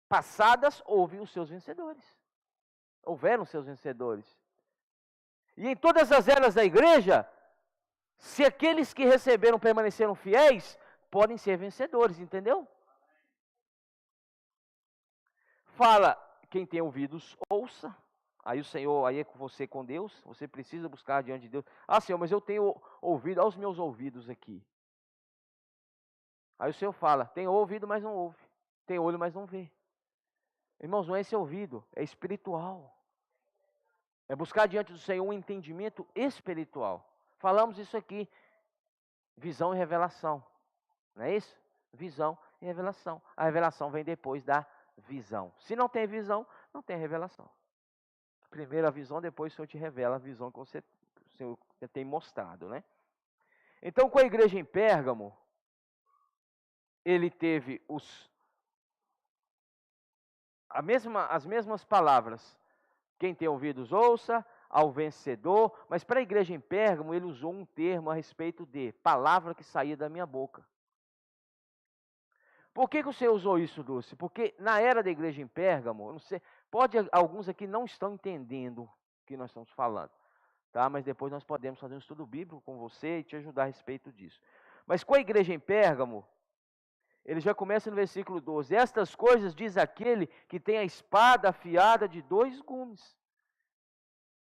passadas, houve os seus vencedores. Houveram seus vencedores. E em todas as eras da igreja, se aqueles que receberam permaneceram fiéis, podem ser vencedores, entendeu? Fala, quem tem ouvidos, ouça. Aí o Senhor, aí é com você com Deus, você precisa buscar diante de Deus. Ah, Senhor, mas eu tenho ouvido, aos meus ouvidos aqui. Aí o Senhor fala, tem ouvido, mas não ouve. Tem olho, mas não vê. Irmãos, não é esse ouvido, é espiritual. É buscar diante do Senhor um entendimento espiritual. Falamos isso aqui, visão e revelação. Não é isso? Visão e revelação. A revelação vem depois da visão. Se não tem visão, não tem revelação. Primeiro a visão, depois o Senhor te revela a visão que o Senhor tem mostrado, né? Então, com a igreja em Pérgamo, ele teve as mesmas palavras. Quem tem ouvidos, ouça, ao vencedor. Mas para a igreja em Pérgamo, ele usou um termo a respeito de palavra que saía da minha boca. Por que o Senhor usou isso, Dulce? Porque na era da igreja em Pérgamo, não sei, alguns aqui não estão entendendo o que nós estamos falando, tá? Mas depois nós podemos fazer um estudo bíblico com você e te ajudar a respeito disso. Mas com a igreja em Pérgamo, ele já começa no versículo 12. Estas coisas diz aquele que tem a espada afiada de 2 gumes.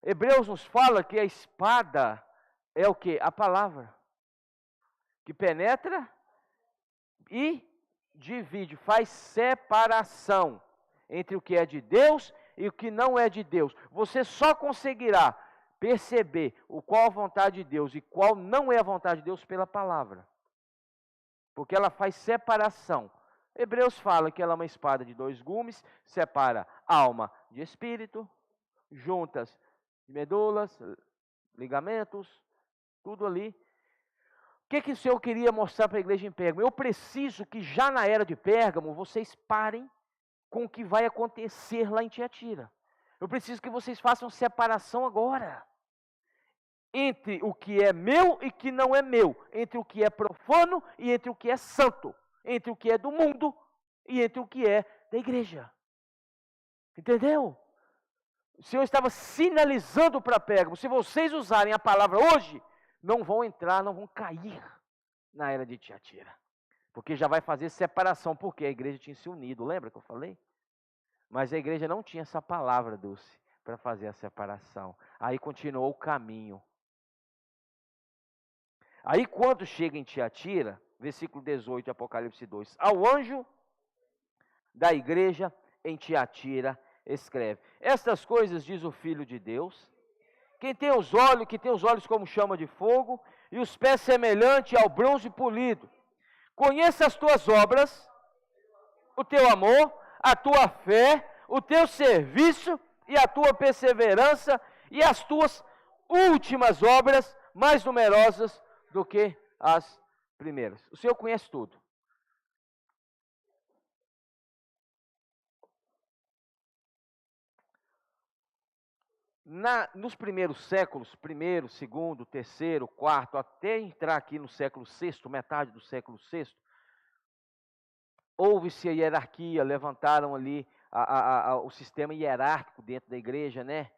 Hebreus nos fala que a espada é o quê? A palavra. Que penetra e divide, faz separação entre o que é de Deus e o que não é de Deus. Você só conseguirá perceber qual a vontade de Deus e qual não é a vontade de Deus pela palavra. Porque ela faz separação. Hebreus fala que ela é uma espada de 2 gumes, separa alma de espírito, juntas de medulas, ligamentos, tudo ali. que o Senhor queria mostrar para a igreja em Pérgamo? Eu preciso que já na era de Pérgamo vocês parem com o que vai acontecer lá em Tiatira. Eu preciso que vocês façam separação agora entre o que é meu e que não é meu, entre o que é profano e entre o que é santo, entre o que é do mundo e entre o que é da igreja. Entendeu? O Senhor estava sinalizando para Pérgamo: se vocês usarem a palavra hoje, não vão entrar, não vão cair na era de Tiatira. Porque já vai fazer separação, porque a igreja tinha se unido, lembra que eu falei? Mas a igreja não tinha essa palavra, Dulce, para fazer a separação. Aí continuou o caminho. Aí quando chega em Tiatira, versículo 18 de Apocalipse 2, ao anjo da igreja em Tiatira escreve: estas coisas diz o Filho de Deus, que tem os olhos como chama de fogo, e os pés semelhante ao bronze polido. Conheça as tuas obras, o teu amor, a tua fé, o teu serviço e a tua perseverança, e as tuas últimas obras mais numerosas do que as primeiras. O Senhor conhece tudo. Nos primeiros séculos, primeiro, segundo, terceiro, quarto, até entrar aqui no século VI, metade do século VI, houve-se a hierarquia, levantaram ali o sistema hierárquico dentro da igreja, né?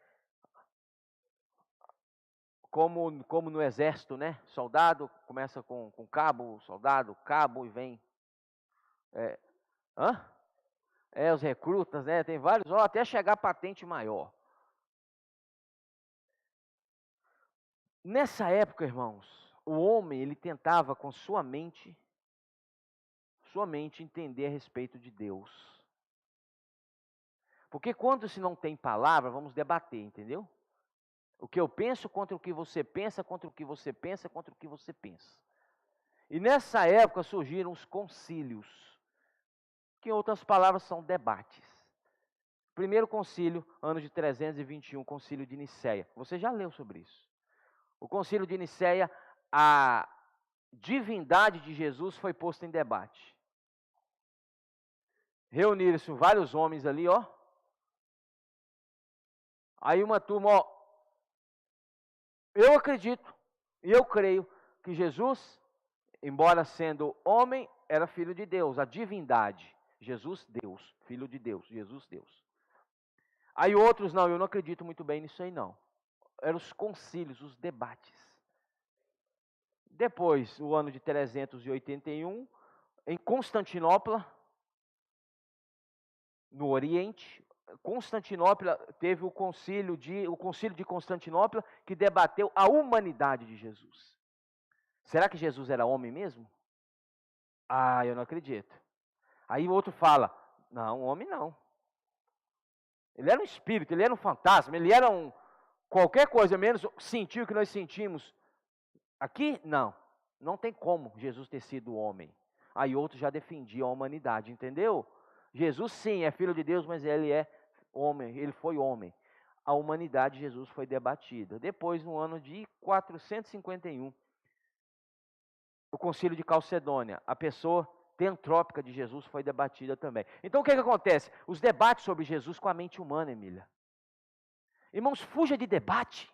Como no exército, né? Soldado começa com cabo, soldado, cabo e vem. Os recrutas, né? Tem vários, até chegar a patente maior. Nessa época, irmãos, o homem, ele tentava com sua mente entender a respeito de Deus. Porque quando se não tem palavra, vamos debater, entendeu? O que eu penso contra o que você pensa, contra o que você pensa, contra o que você pensa. E nessa época surgiram os concílios, que em outras palavras são debates. Primeiro concílio, ano de 321, concílio de Nicéia. Você já leu sobre isso. O concílio de Nicéia, a divindade de Jesus foi posta em debate. Reuniram-se vários homens ali, Aí uma turma, eu acredito e eu creio que Jesus, embora sendo homem, era filho de Deus, a divindade. Jesus, Deus, filho de Deus, Jesus, Deus. Aí outros, não, eu não acredito muito bem nisso aí não. Eram os concílios, os debates. Depois, o ano de 381, em Constantinopla, no Oriente, Constantinopla teve o concílio de Constantinopla, que debateu a humanidade de Jesus. Será que Jesus era homem mesmo? Eu não acredito. Aí o outro fala, não, homem não. Ele era um espírito, ele era um fantasma, ele era qualquer coisa, menos sentir o que nós sentimos. Aqui, não tem como Jesus ter sido homem. Aí outros já defendiam a humanidade, entendeu? Jesus sim é filho de Deus, mas ele é homem, ele foi homem. A humanidade de Jesus foi debatida. Depois, no ano de 451, o concílio de Calcedônia, a pessoa teantrópica de Jesus foi debatida também. Então o que acontece? Os debates sobre Jesus com a mente humana, Emília. Irmãos, fuja de debate.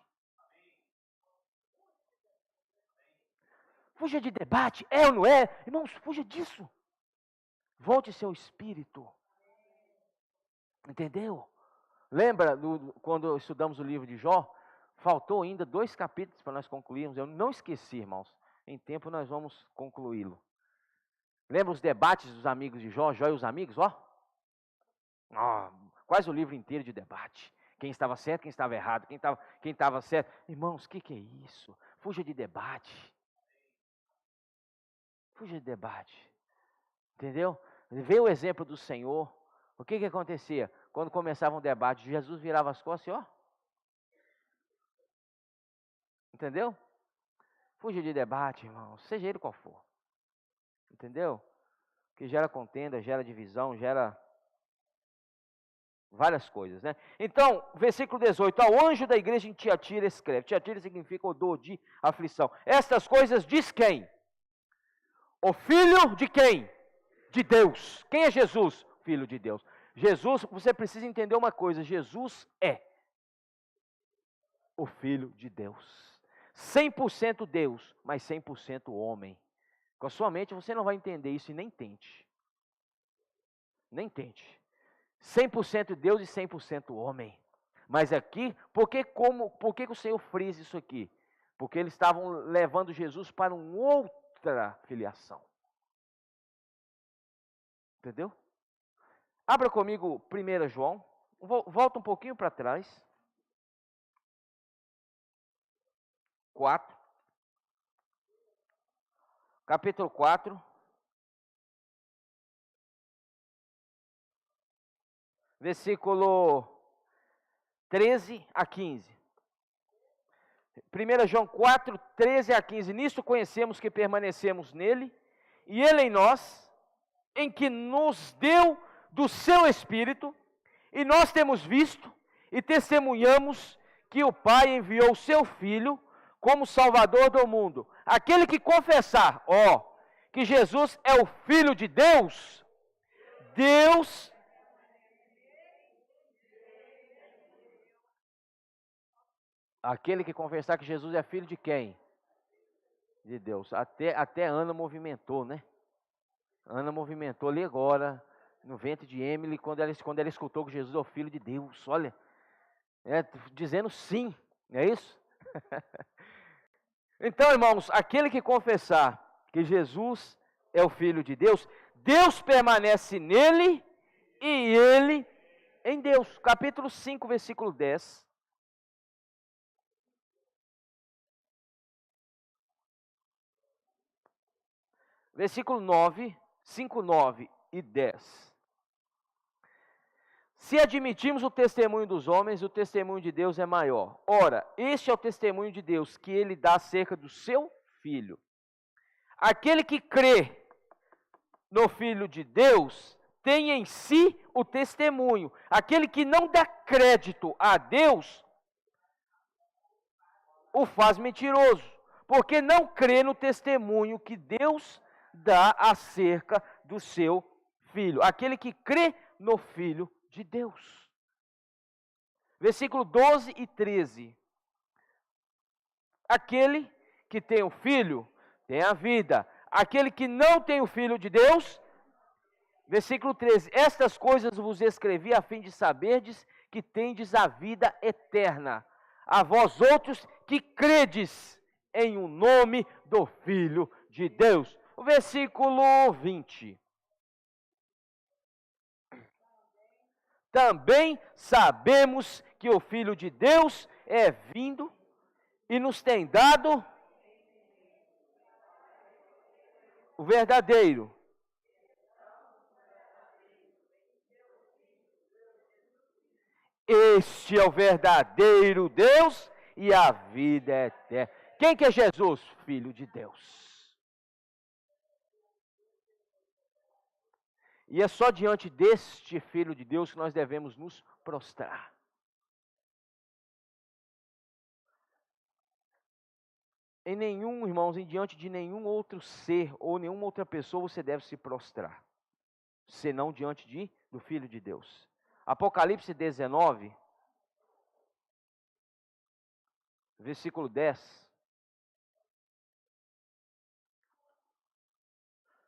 Fuja de debate, é ou não é? Irmãos, fuja disso. Volte seu espírito. Entendeu? Lembra quando estudamos o livro de Jó? Faltou ainda 2 capítulos para nós concluirmos. Eu não esqueci, irmãos. Em tempo nós vamos concluí-lo. Lembra os debates dos amigos de Jó? Jó e os amigos, quase o livro inteiro de debate. Quem estava certo, quem estava errado, quem estava certo. Irmãos, o que é isso? Fuja de debate. Fuja de debate. Entendeu? Vê o exemplo do Senhor. O que acontecia? Quando começava um debate, Jesus virava as costas e Entendeu? Fuja de debate, irmão. Seja ele qual for. Entendeu? Que gera contenda, gera divisão, gera várias coisas, né? Então, versículo 18. Ao anjo da igreja em Tiatira escreve. Tiatira significa odor de aflição. Estas coisas diz quem? O Filho de quem? De Deus. Quem é Jesus? Filho de Deus. Jesus, você precisa entender uma coisa, Jesus é o Filho de Deus. 100% Deus, mas 100% homem. Com a sua mente você não vai entender isso e nem tente. Nem tente. 100% Deus e 100% homem. Mas aqui, por que o Senhor frisa isso aqui? Porque eles estavam levando Jesus para uma outra filiação. Entendeu? Abra comigo 1 João. Volta um pouquinho para trás. 4. Capítulo 4. Versículo 13 a 15. 1 João 4, 13 a 15. Nisto conhecemos que permanecemos nele, e ele em nós, em que nos deu do seu Espírito, e nós temos visto e testemunhamos que o Pai enviou o seu Filho como Salvador do mundo. Aquele que confessar, que Jesus é o Filho de Deus, aquele que confessar que Jesus é filho de quem? De Deus. Até Ana movimentou, né? Ana movimentou ali agora, no ventre de Emily, quando ela escutou que Jesus é o Filho de Deus. Olha, dizendo sim, não é isso? Então, irmãos, aquele que confessar que Jesus é o Filho de Deus, Deus permanece nele e ele em Deus. Capítulo 5, versículo 10. Versículo 9, 5, 9 e 10. Se admitirmos o testemunho dos homens, o testemunho de Deus é maior. Ora, este é o testemunho de Deus que ele dá acerca do seu Filho. Aquele que crê no Filho de Deus tem em si o testemunho. Aquele que não dá crédito a Deus o faz mentiroso, porque não crê no testemunho que Deus dá acerca do seu Filho. Aquele que crê no Filho de Deus. Versículo 12 e 13. Aquele que tem o Filho tem a vida. Aquele que não tem o Filho de Deus, versículo 13, estas coisas vos escrevi a fim de saberdes que tendes a vida eterna, a vós outros que credes em o nome do Filho de Deus. O versículo 20. Também sabemos que o Filho de Deus é vindo e nos tem dado o verdadeiro. Este é o verdadeiro Deus e a vida eterna. Quem que é Jesus? Filho de Deus. E é só diante deste Filho de Deus que nós devemos nos prostrar. Em nenhum, irmãos, diante de nenhum outro ser ou nenhuma outra pessoa você deve se prostrar, senão diante do Filho de Deus. Apocalipse 19, versículo 10.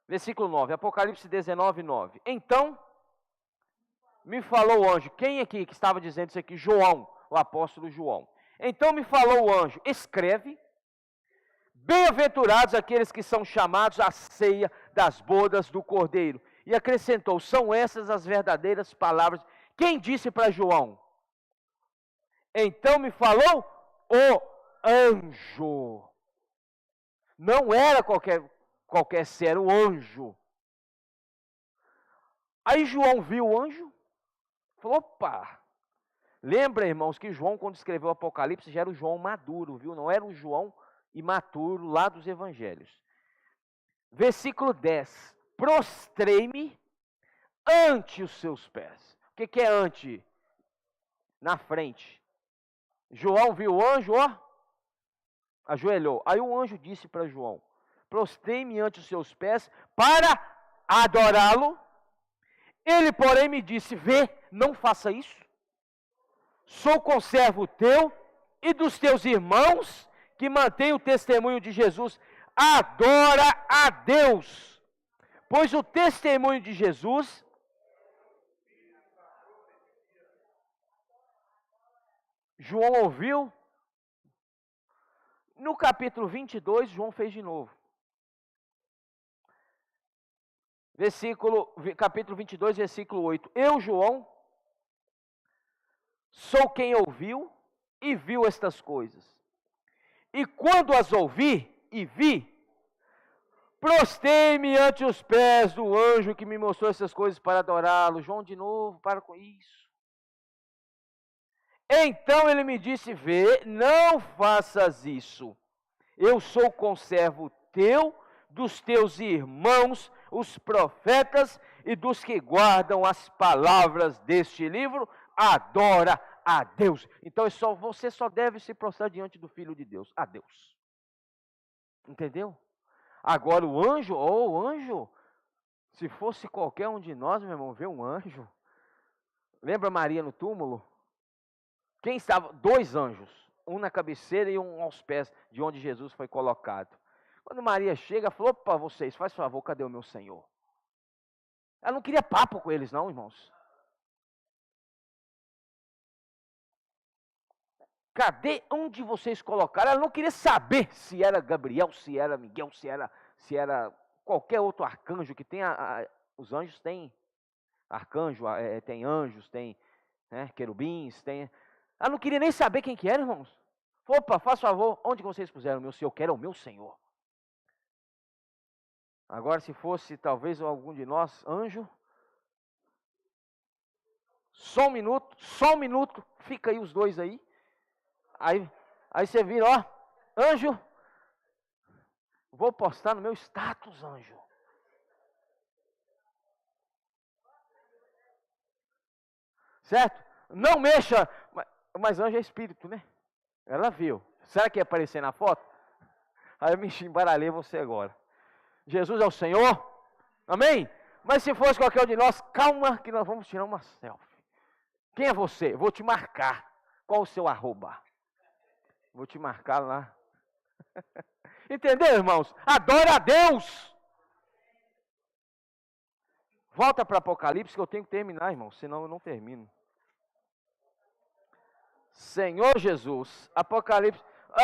Versículo 9, Apocalipse 19, 9. Então, me falou o anjo. Quem aqui que estava dizendo isso aqui? João, o apóstolo João. Então me falou o anjo, escreve: bem-aventurados aqueles que são chamados à ceia das bodas do Cordeiro. E acrescentou, são essas as verdadeiras palavras. Quem disse para João? Então me falou o anjo. Não era qualquer ser, era o anjo. Aí João viu o anjo, falou, opa. Lembra, irmãos, que João, quando escreveu o Apocalipse, já era o João maduro, viu? Não era o João imaturo lá dos evangelhos. Versículo 10. Prostrei-me ante os seus pés. O que é ante? Na frente. João viu o anjo, ajoelhou. Aí o anjo disse para João, Prostrei-me ante os seus pés para adorá-lo. Ele, porém, me disse: vê, não faça isso. Sou conservo teu e dos teus irmãos que mantêm o testemunho de Jesus. Adora a Deus, pois o testemunho de Jesus João ouviu. No capítulo 22, João fez de novo. Capítulo 22, versículo 8. Eu, João, sou quem ouviu e viu estas coisas. E quando as ouvi e vi, prostei-me ante os pés do anjo que me mostrou essas coisas para adorá-lo. João, de novo, para com isso. Então ele me disse: vê, não faças isso. Eu sou conservo teu, dos teus irmãos, os profetas, e dos que guardam as palavras deste livro. Adora a Deus. Então você só deve se prostrar diante do Filho de Deus, a Deus. Entendeu? Agora o anjo, se fosse qualquer um de nós, meu irmão, ver um anjo. Lembra Maria no túmulo? Quem estava? 2 anjos, um na cabeceira e um aos pés de onde Jesus foi colocado. Quando Maria chega, falou para vocês: faz favor, cadê o meu Senhor? Ela não queria papo com eles não, irmãos. Cadê onde vocês colocaram? Ela não queria saber se era Gabriel, se era Miguel, se era qualquer outro arcanjo que tem. Os anjos têm arcanjo, tem anjos, tem querubins, tem. Ela não queria nem saber quem que era, irmãos. Opa, faz favor, onde vocês puseram o meu Senhor? Eu quero o meu Senhor. Agora, se fosse talvez algum de nós, anjo, só um minuto, fica aí os dois aí. Aí você vira, ó, anjo, vou postar no meu status, anjo. Certo? Não mexa, mas anjo é espírito, né? Ela viu. Será que ia aparecer na foto? Aí eu me embaralhei você agora. Jesus é o Senhor? Amém? Mas se fosse qualquer um de nós, calma que nós vamos tirar uma selfie. Quem é você? Vou te marcar. Qual o seu arroba? Vou te marcar lá. Entendeu, irmãos? Adora a Deus. Volta para Apocalipse que eu tenho que terminar, irmãos. Senão eu não termino. Senhor Jesus. Apocalipse.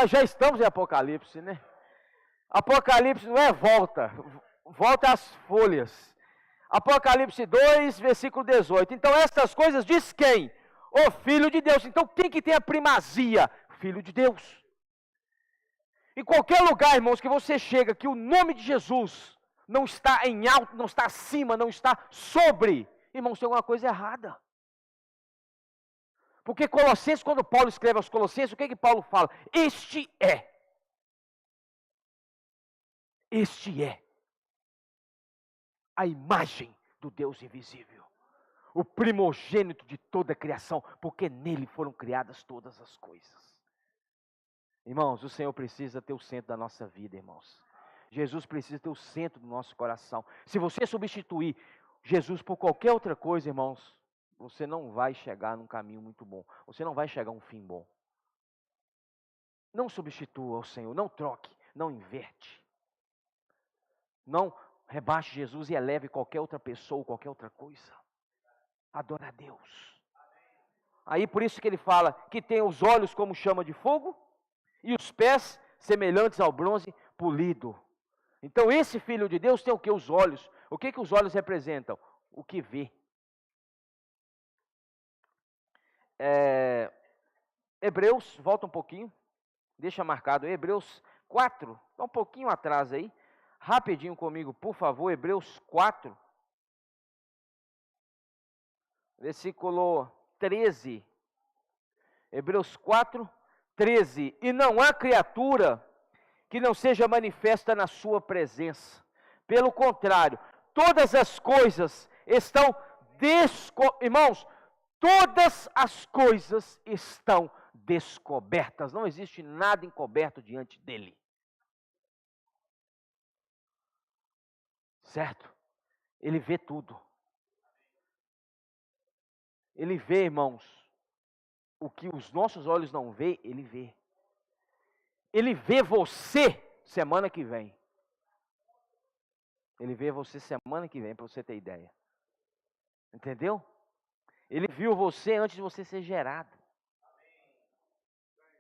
Já estamos em Apocalipse, né? Apocalipse não é volta. Volta às folhas. Apocalipse 2, versículo 18. Então estas coisas diz quem? O Filho de Deus. Então quem que tem a primazia? Filho de Deus. Em qualquer lugar, irmãos, que você chega, que o nome de Jesus não está em alto, não está acima, não está sobre, irmãos, tem alguma coisa errada. Porque Colossenses, quando Paulo escreve aos Colossenses, o que Paulo fala? Este é a imagem do Deus invisível, o primogênito de toda a criação, porque nele foram criadas todas as coisas. Irmãos, o Senhor precisa ter o centro da nossa vida, irmãos. Jesus precisa ter o centro do nosso coração. Se você substituir Jesus por qualquer outra coisa, irmãos, você não vai chegar num caminho muito bom. Você não vai chegar a um fim bom. Não substitua o Senhor, não troque, não inverte. Não rebaixe Jesus e eleve qualquer outra pessoa, qualquer outra coisa. Adora a Deus. Aí por isso que ele fala que tem os olhos como chama de fogo e os pés semelhantes ao bronze polido. Então esse Filho de Deus tem o que? Os olhos. O que os olhos representam? O que vê. Hebreus, volta um pouquinho. Deixa marcado. Hebreus 4, está um pouquinho atrás aí. Rapidinho comigo, por favor. Hebreus 4. Versículo 13. Hebreus 4, 13. E não há criatura que não seja manifesta na sua presença. Pelo contrário, todas as coisas estão irmãos, todas as coisas estão descobertas. Não existe nada encoberto diante dele. Certo? Ele vê tudo. Ele vê, irmãos, o que os nossos olhos não vê, ele vê. Ele vê você semana que vem. Ele vê você semana que vem, para você ter ideia. Entendeu? Ele viu você antes de você ser gerado.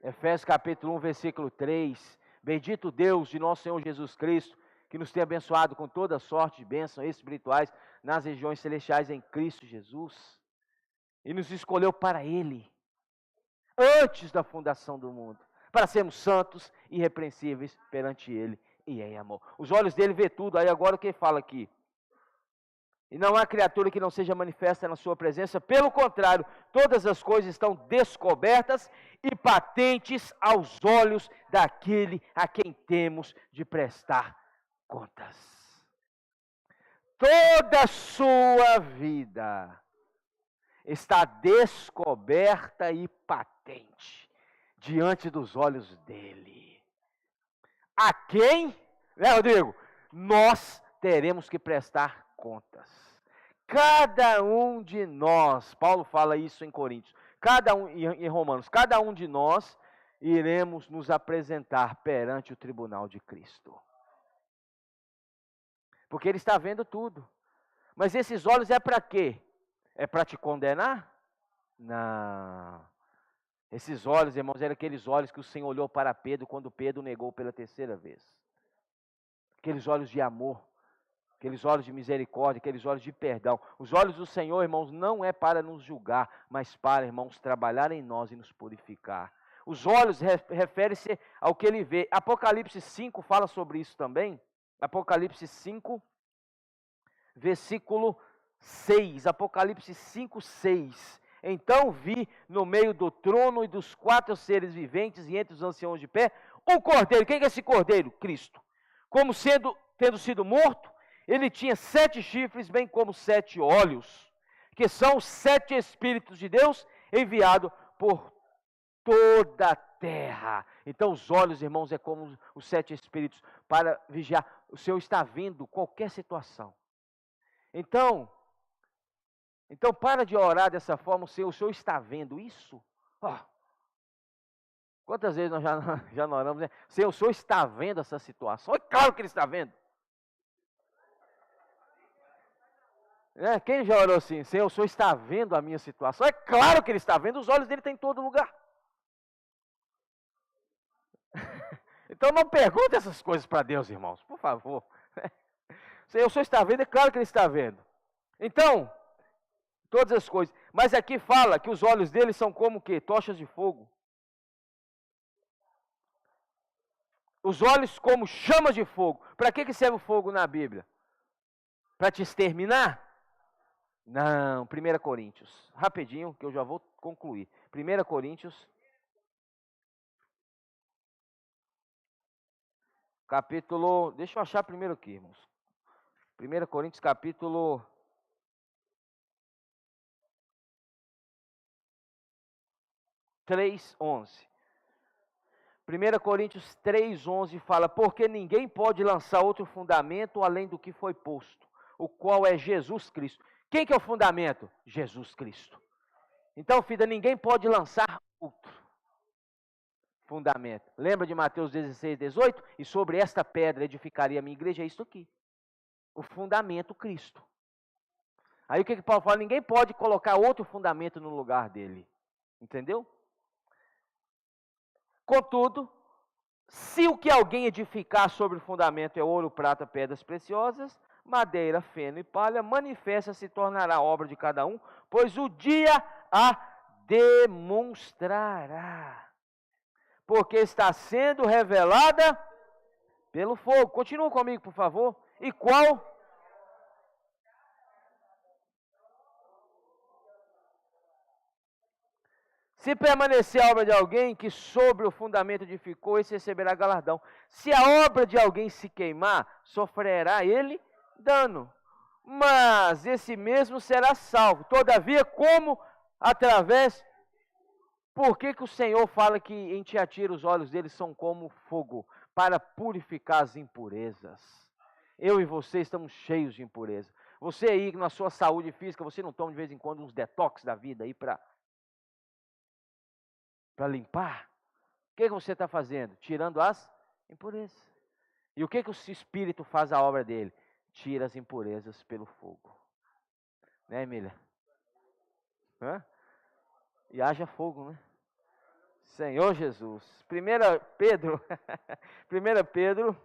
Efésios capítulo 1, versículo 3. Bendito Deus de nosso Senhor Jesus Cristo, que nos tem abençoado com toda sorte de bênçãos espirituais nas regiões celestiais em Cristo Jesus. E nos escolheu para Ele, antes da fundação do mundo, para sermos santos e irrepreensíveis perante Ele e em amor. Os olhos dele vê tudo. Aí agora o que ele fala aqui? E não há criatura que não seja manifesta na sua presença, pelo contrário, todas as coisas estão descobertas e patentes aos olhos daquele a quem temos de prestar contas. Toda a sua vida está descoberta e patente diante dos olhos dele. A quem, né, Rodrigo? Nós teremos que prestar contas. Cada um de nós, Paulo fala isso em Coríntios, em Romanos, cada um de nós iremos nos apresentar perante o tribunal de Cristo. Porque ele está vendo tudo. Mas esses olhos é para quê? É para te condenar? Não. Esses olhos, irmãos, eram aqueles olhos que o Senhor olhou para Pedro quando Pedro negou pela terceira vez. Aqueles olhos de amor, aqueles olhos de misericórdia, aqueles olhos de perdão. Os olhos do Senhor, irmãos, não é para nos julgar, mas para, irmãos, trabalhar em nós e nos purificar. Os olhos referem-se ao que ele vê. Apocalipse 5 fala sobre isso também. Apocalipse 5, versículo 6. Apocalipse 5, 6. Então vi no meio do trono e dos 4 seres viventes e entre os anciãos de pé, um cordeiro. Quem é esse cordeiro? Cristo. Como tendo sido morto, ele tinha 7 chifres, bem como 7 olhos, que são os 7 Espíritos de Deus enviados por toda a terra. Então os olhos, irmãos, é como os 7 Espíritos para vigiar. O Senhor está vendo qualquer situação. Então para de orar dessa forma, o Senhor está vendo isso? Quantas vezes nós já não oramos, né? Senhor, o Senhor está vendo essa situação? É claro que Ele está vendo. Quem já orou assim? Senhor, o Senhor está vendo a minha situação? É claro que Ele está vendo, os olhos dele estão em todo lugar. Então não pergunte essas coisas para Deus, irmãos, por favor. Senhor, o Senhor está vendo? É claro que Ele está vendo. Então, todas as coisas. Mas aqui fala que os olhos dele são como o quê? Tochas de fogo. Os olhos como chamas de fogo. Para que serve o fogo na Bíblia? Para te exterminar? Não, 1 Coríntios. Rapidinho, que eu já vou concluir. 1 Coríntios, capítulo... Deixa eu achar primeiro aqui, irmãos. 1 Coríntios, capítulo 3:11. 1 Coríntios 3:11 fala, porque ninguém pode lançar outro fundamento além do que foi posto, o qual é Jesus Cristo. Quem que é o fundamento? Jesus Cristo. Então, filha, ninguém pode lançar outro fundamento. Lembra de Mateus 16:18? E sobre esta pedra edificaria a minha igreja, é isso aqui. O fundamento Cristo. Aí o que Paulo fala? Ninguém pode colocar outro fundamento no lugar dele. Entendeu? Contudo, se o que alguém edificar sobre o fundamento é ouro, prata, pedras preciosas, madeira, feno e palha, manifesta se tornará obra de cada um, pois o dia a demonstrará. Porque está sendo revelada pelo fogo. Continua comigo, por favor. E qual? Se permanecer a obra de alguém que sobre o fundamento edificou, esse receberá galardão. Se a obra de alguém se queimar, sofrerá ele dano. Mas esse mesmo será salvo. Todavia, como? Através... Por que o Senhor fala que em Tiatira os olhos deles são como fogo? Para purificar as impurezas. Eu e você estamos cheios de impureza. Você aí, na sua saúde física, você não toma de vez em quando uns detox da vida aí para limpar? O que você está fazendo? Tirando as impurezas. E o que o Espírito faz a obra dele? Tira as impurezas pelo fogo. Né, Emília? Hã? E haja fogo, né? Senhor Jesus. 1 Pedro, 1 Pedro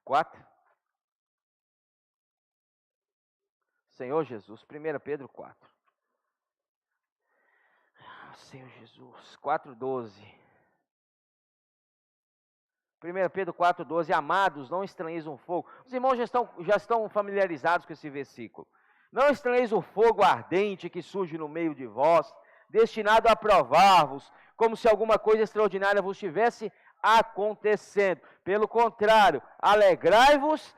4. Senhor Jesus, 1 Pedro 4. Senhor Jesus, 4:12. 1 Pedro 4:12. Amados, não estranheis o fogo. Os irmãos já estão familiarizados com esse versículo. Não estranheis o fogo ardente que surge no meio de vós, destinado a provar-vos, como se alguma coisa extraordinária vos estivesse acontecendo. Pelo contrário, alegrai-vos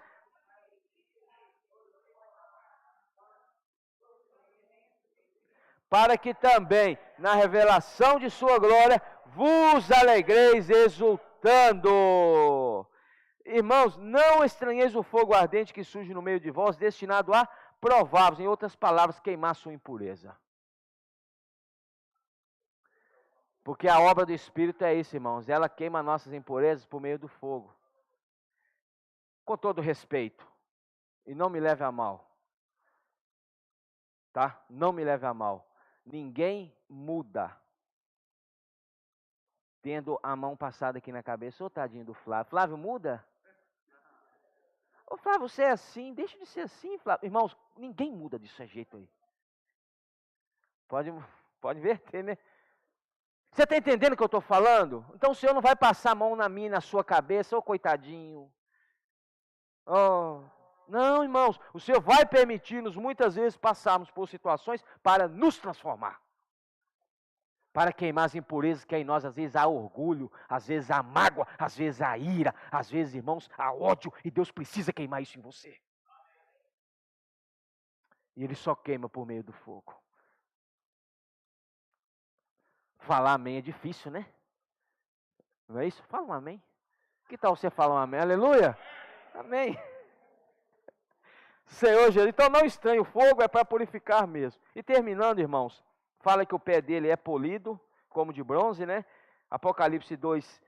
para que também, na revelação de sua glória, vos alegreis exultando. Irmãos, não estranheis o fogo ardente que surge no meio de vós, destinado a provar-vos, em outras palavras, queimar sua impureza. Porque a obra do Espírito é isso, irmãos, ela queima nossas impurezas por meio do fogo. Com todo respeito, e não me leve a mal, tá? Não me leve a mal. Ninguém muda tendo a mão passada aqui na cabeça. Ô, tadinho do Flávio. Flávio, muda? Ô, Flávio, você é assim, deixa de ser assim, Flávio. Irmãos, ninguém muda desse jeito aí. Pode inverter, né? Você está entendendo o que eu estou falando? Então o Senhor não vai passar a mão na minha, na sua cabeça, ô coitadinho. Oh, não, irmãos, o Senhor vai permitir-nos muitas vezes passarmos por situações para nos transformar. Para queimar as impurezas que é em nós, às vezes há orgulho, às vezes há mágoa, às vezes há ira, às vezes, irmãos, há ódio, e Deus precisa queimar isso em você. E Ele só queima por meio do fogo. Falar amém é difícil, né? Não é isso? Fala um amém. Que tal você falar um amém? Aleluia! Amém. Senhor Jesus, então não estranhe, o fogo é para purificar mesmo. E terminando, irmãos, fala que o pé dele é polido, como de bronze, né? Apocalipse 2,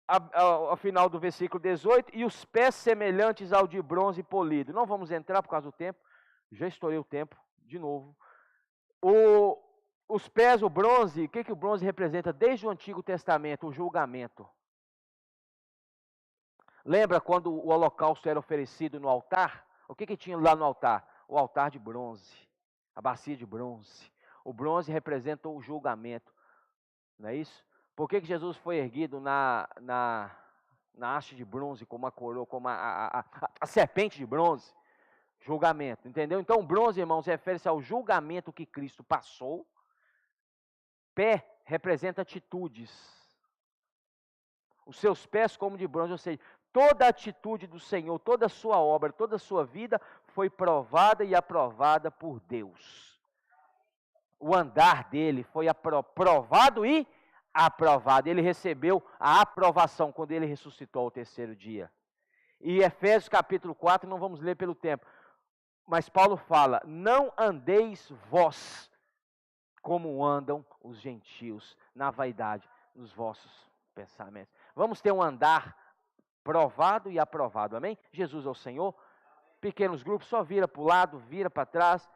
ao final do versículo 18, e os pés semelhantes ao de bronze polido. Não vamos entrar por causa do tempo, já estourei o tempo, de novo. Os pés, o bronze, o que o bronze representa? Desde o Antigo Testamento, o julgamento. Lembra quando o holocausto era oferecido no altar? O que tinha lá no altar? O altar de bronze, a bacia de bronze. O bronze representa o julgamento, não é isso? Por que Jesus foi erguido na haste de bronze, como a coroa, como a serpente de bronze? Julgamento, entendeu? Então, o bronze, irmãos, refere-se ao julgamento que Cristo passou. Pé representa atitudes. Os seus pés como de bronze, ou seja, toda a atitude do Senhor, toda a sua obra, toda a sua vida foi provada e aprovada por Deus. O andar dele foi provado e aprovado. Ele recebeu a aprovação quando ele ressuscitou ao terceiro dia. E Efésios capítulo 4, não vamos ler pelo tempo, mas Paulo fala, não andeis vós como andam os gentios, na vaidade, nos vossos pensamentos. Vamos ter um andar provado e aprovado, amém? Jesus é o Senhor. Pequenos grupos, só vira para o lado, vira para trás.